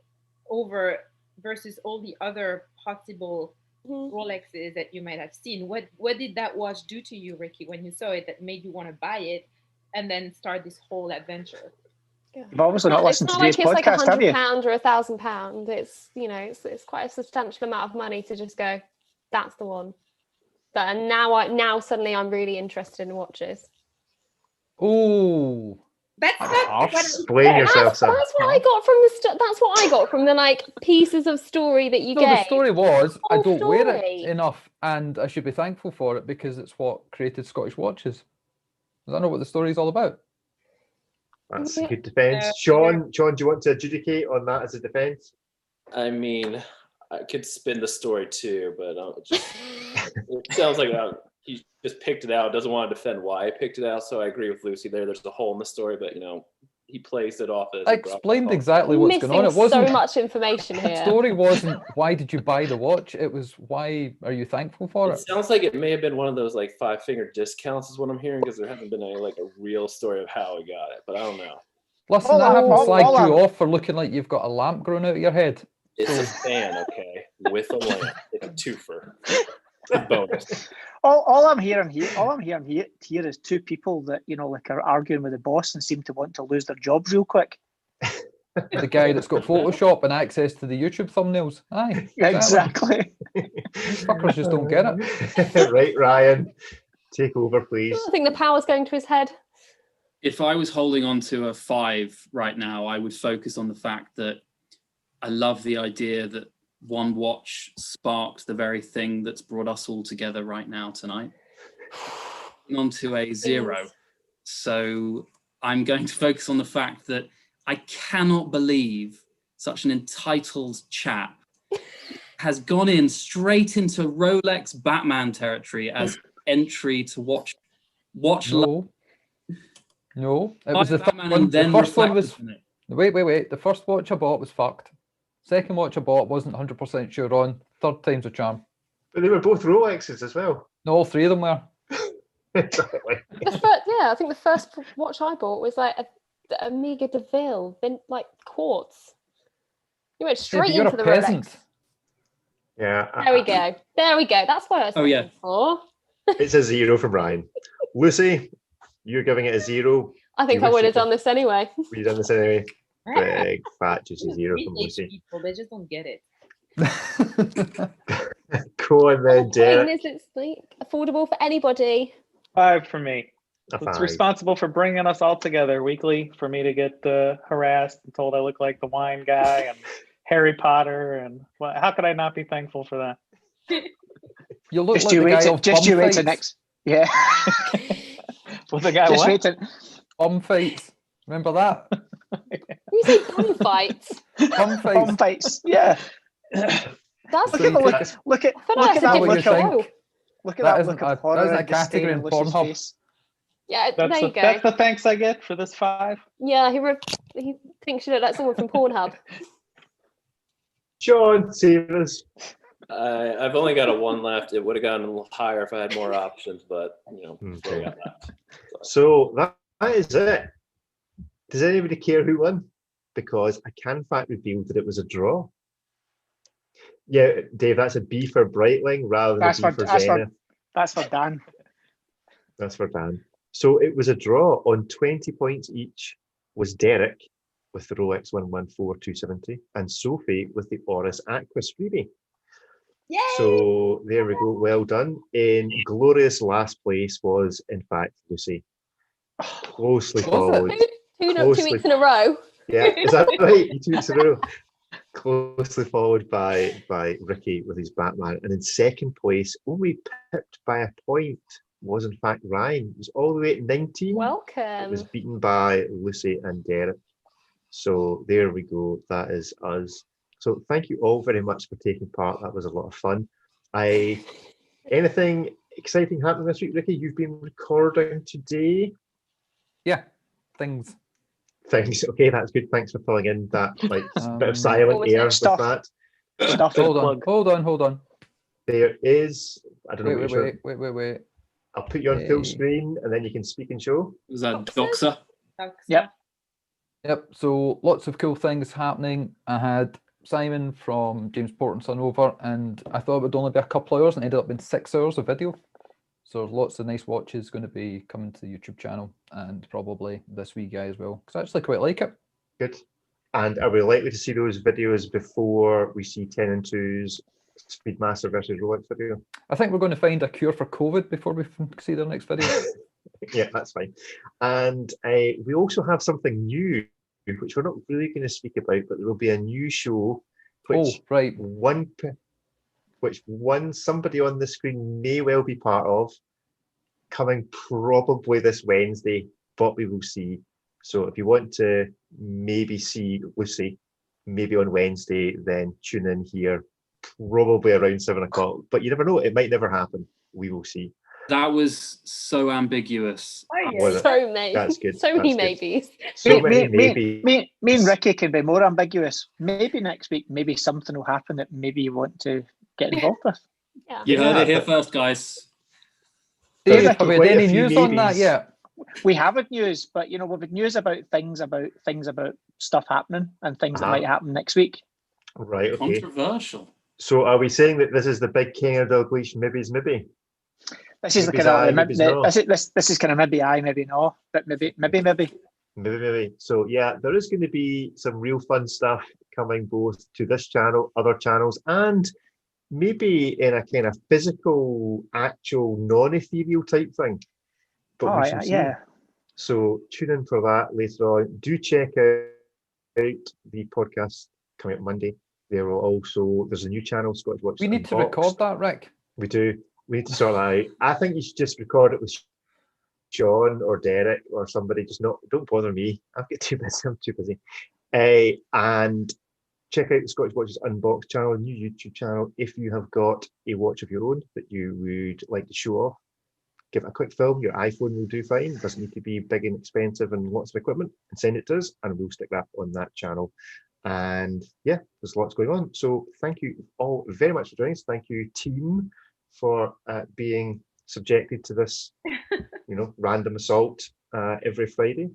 S8: over versus all the other possible Rolexes that you might have seen? What did that watch do to you, Ricky, when you saw it that made you want to buy it and then start this whole adventure?
S4: You've obviously not listened to today's podcast, have you?
S5: It's not like it's like £100 or £1,000. It's, you know, it's quite a substantial amount of money to just go, that's the one. But now suddenly I'm really interested in watches.
S3: Oh,
S8: that's not
S1: explain yourself.
S5: That's what I got from the that's what I got from the like pieces of story that you gave.
S3: The story was I don't wear
S5: story.
S3: it enough, and I should be thankful for it because it's what created Scottish watches. I know what the story is all about.
S1: That's a good defence. Sean, do you want to adjudicate on that as a defence?
S6: I mean, I could spin the story too, but it sounds like he just picked it out. Doesn't want to defend why he picked it out. So I agree with Lucy there. There's a hole in the story, but he plays it off as.
S3: I explained exactly what's going on. It wasn't
S5: so much information here.
S3: The story wasn't why did you buy the watch. It was why are you thankful for it.
S6: It sounds like it may have been one of those like 5-finger discounts, is what I'm hearing, because there hasn't been a real story of how he got it. But I don't know.
S3: Listen, I haven't slagged you off for looking like you've got a lamp growing out of your head.
S6: It's a fan, okay, with a lamp. It's a twofer. A bonus.
S4: All I'm hearing here is two people that are arguing with the boss and seem to want to lose their jobs real quick.
S3: The guy that's got Photoshop and access to the YouTube thumbnails. Aye,
S4: exactly.
S3: These fuckers just don't get it.
S1: Right, Ryan, take over, please.
S5: I think the power's going to his head.
S2: If I was holding on to a 5 right now, I would focus on the fact that I love the idea that one watch sparked the very thing that's brought us all together right now tonight. Onto a 0. So I'm going to focus on the fact that I cannot believe such an entitled chap has gone in straight into Rolex Batman territory as entry to watch.
S3: No, it was the
S2: Batman
S3: one.
S2: And then
S3: the first one was.
S2: on it.
S3: Wait. The first watch I bought was fucked. Second watch I bought wasn't 100% sure on. Third time's a charm.
S1: But they were both Rolexes as well.
S3: No, all three of them were.
S1: Exactly.
S5: I think the first watch I bought was like a Omega DeVille, like quartz. You went straight into the
S3: peasant.
S5: Rolex.
S1: Yeah.
S5: There we go. That's what I was looking for.
S1: It's a 0 from Ryan. Lucy, you're giving it a 0.
S5: I think I would have done this anyway.
S1: Would you done this anyway? Big fat juicy 0 from Lucy.
S8: People, they just don't get it.
S1: Go on then, Derek.
S5: It's like affordable for anybody.
S7: 5 for me.
S1: A
S7: It's
S1: 5.
S7: responsible for bringing us all together weekly for me to get harassed and told I look like the wine guy and Harry Potter. And how could I not be thankful for that?
S3: You look
S4: Just
S3: like
S4: you
S3: the
S4: wait
S3: guy
S4: till-
S3: of
S4: just
S3: bum
S4: you wait till
S3: fights.
S4: next. Yeah.
S7: With the guy
S4: Just
S7: what?
S4: wait till-
S3: Bum fights. Remember that?
S5: You say bum fights.
S3: Bum fights.
S4: Bum fights. Yeah.
S5: That's
S4: Look at
S1: That's-
S4: look at
S5: I feel
S4: look
S5: like
S4: at
S5: that's
S4: that
S5: a
S3: what
S4: look
S3: you're
S4: of
S3: saying.
S4: look at
S3: That
S4: that
S3: isn't
S4: look of
S3: a-
S4: horror
S3: that isn't a
S4: and disdain
S3: category
S4: in
S3: in
S4: Lucy's
S3: Pornhub.
S4: face.
S5: Yeah, there you go.
S7: That's the thanks I get for this 5.
S5: Yeah, he thinks you look like someone from Pornhub.
S1: Sean, save us.
S6: I've only got a 1 left. It would have gotten a little higher if I had more options, but still got left.
S1: So that is it. Does anybody care who won? Because I can in fact reveal that it was a draw. Yeah, Dave, that's a B for Breitling rather than a B for Zenith.
S4: That's for Dan.
S1: That's for Dan. So it was a draw on 20 points each was Derek with the Rolex 114270 and Sophie with the Oris Aquis freebie.
S8: Yay!
S1: So there we go. Well done. In glorious last place was in fact Lucy. Closely followed.
S5: 2 weeks in a row.
S1: Yeah, is that right? 2 weeks in a row. Closely followed by Ricky with his Batman. And in second place, only pipped by a point, was in fact Ryan. It was all the way at 19.
S5: Welcome.
S1: It was beaten by Lucy and Derek. So there we go. That is us. So thank you all very much for taking part. That was a lot of fun. Anything exciting happening this week, Ricky? You've been recording today.
S3: Yeah, things.
S1: Thanks. Okay, that's good. Thanks for filling in that bit of silent
S5: Always
S1: air with
S4: stuff.
S1: that.
S4: Stuff to
S3: Hold on,
S4: plug.
S3: hold on.
S1: There is. I don't know.
S3: Wait.
S1: I'll put you on full
S3: Hey.
S1: screen, and then you can speak and show.
S2: Was that
S5: Boxer?
S2: Doxa?
S4: Yep.
S3: Yep, so lots of cool things happening. I had Simon from James Port & Son over, and I thought it would only be a couple hours, and it ended up being 6 hours of video. So there's lots of nice watches going to be coming to the YouTube channel, and probably this wee guy as well, because I actually quite like it.
S1: Good. And are we likely to see those videos before we see 10 and 2's Speedmaster versus Rolex video?
S3: I think we're going to find a cure for COVID before we see their next video.
S1: Yeah, that's fine. And we also have something new, which we're not really going to speak about, but there will be a new show, which
S3: right.
S1: one somebody on the screen may well be part of, coming probably this Wednesday, but we will see. So if you want to maybe see Lucy, maybe on Wednesday, then tune in here, probably around 7 o'clock. But you never know; it might never happen. We will see.
S2: That was so ambiguous.
S1: Was it?
S5: So many.
S1: That's good.
S5: So many
S1: That's good.
S5: maybes.
S1: So many maybe.
S4: Me and Ricky can be more ambiguous. Maybe next week, maybe something will happen that maybe you want to get involved with.
S5: Yeah.
S2: You heard it here
S1: but-
S2: first, guys.
S3: Dave,
S1: There's
S3: have we
S1: quite
S3: had
S1: a
S3: any
S1: few
S3: news on that
S1: maybes.
S3: yet?
S4: We haven't news, but we've had news about things about stuff happening and things that might happen next week.
S1: Right. Okay.
S2: Controversial.
S1: So are we saying that this is the big King of Dalgleish? Maybe.
S4: This is the
S1: Maybe's
S4: kind
S1: aye,
S4: of
S1: maybe's no.
S4: this is kind of maybe aye, maybe no, but maybe.
S1: Maybe. So yeah, there is going to be some real fun stuff coming both to this channel, other channels, and maybe in a kind of physical, actual, non-ethereal type thing. But we shall see.
S4: Yeah.
S1: So tune in for that later on. Do check out the podcast coming up Monday. There's a new channel, Scottish Watches
S3: We need to
S1: Unboxed.
S3: record that, Rick.
S1: We do. We need to sort that out. I think you should just record it with Sean or Derek or somebody. Don't bother me. I've got too busy. I'm too busy. And check out the Scottish Watches Unboxed channel, new YouTube channel. If you have got a watch of your own that you would like to show off, give it a quick film. Your iPhone will do fine. It doesn't need to be big and expensive and lots of equipment. And send it to us, and we'll stick that on that channel. And yeah, there's lots going on. So thank you all very much for joining us. Thank you, team, for being subjected to this, random assault every Friday.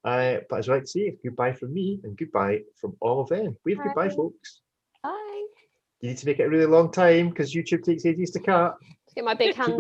S1: But as I like to say, goodbye from me and goodbye from all of them. Wave goodbye, folks.
S5: Bye.
S1: You need to make it a really long time because YouTube takes ages to cut.
S5: Let's get my big hand.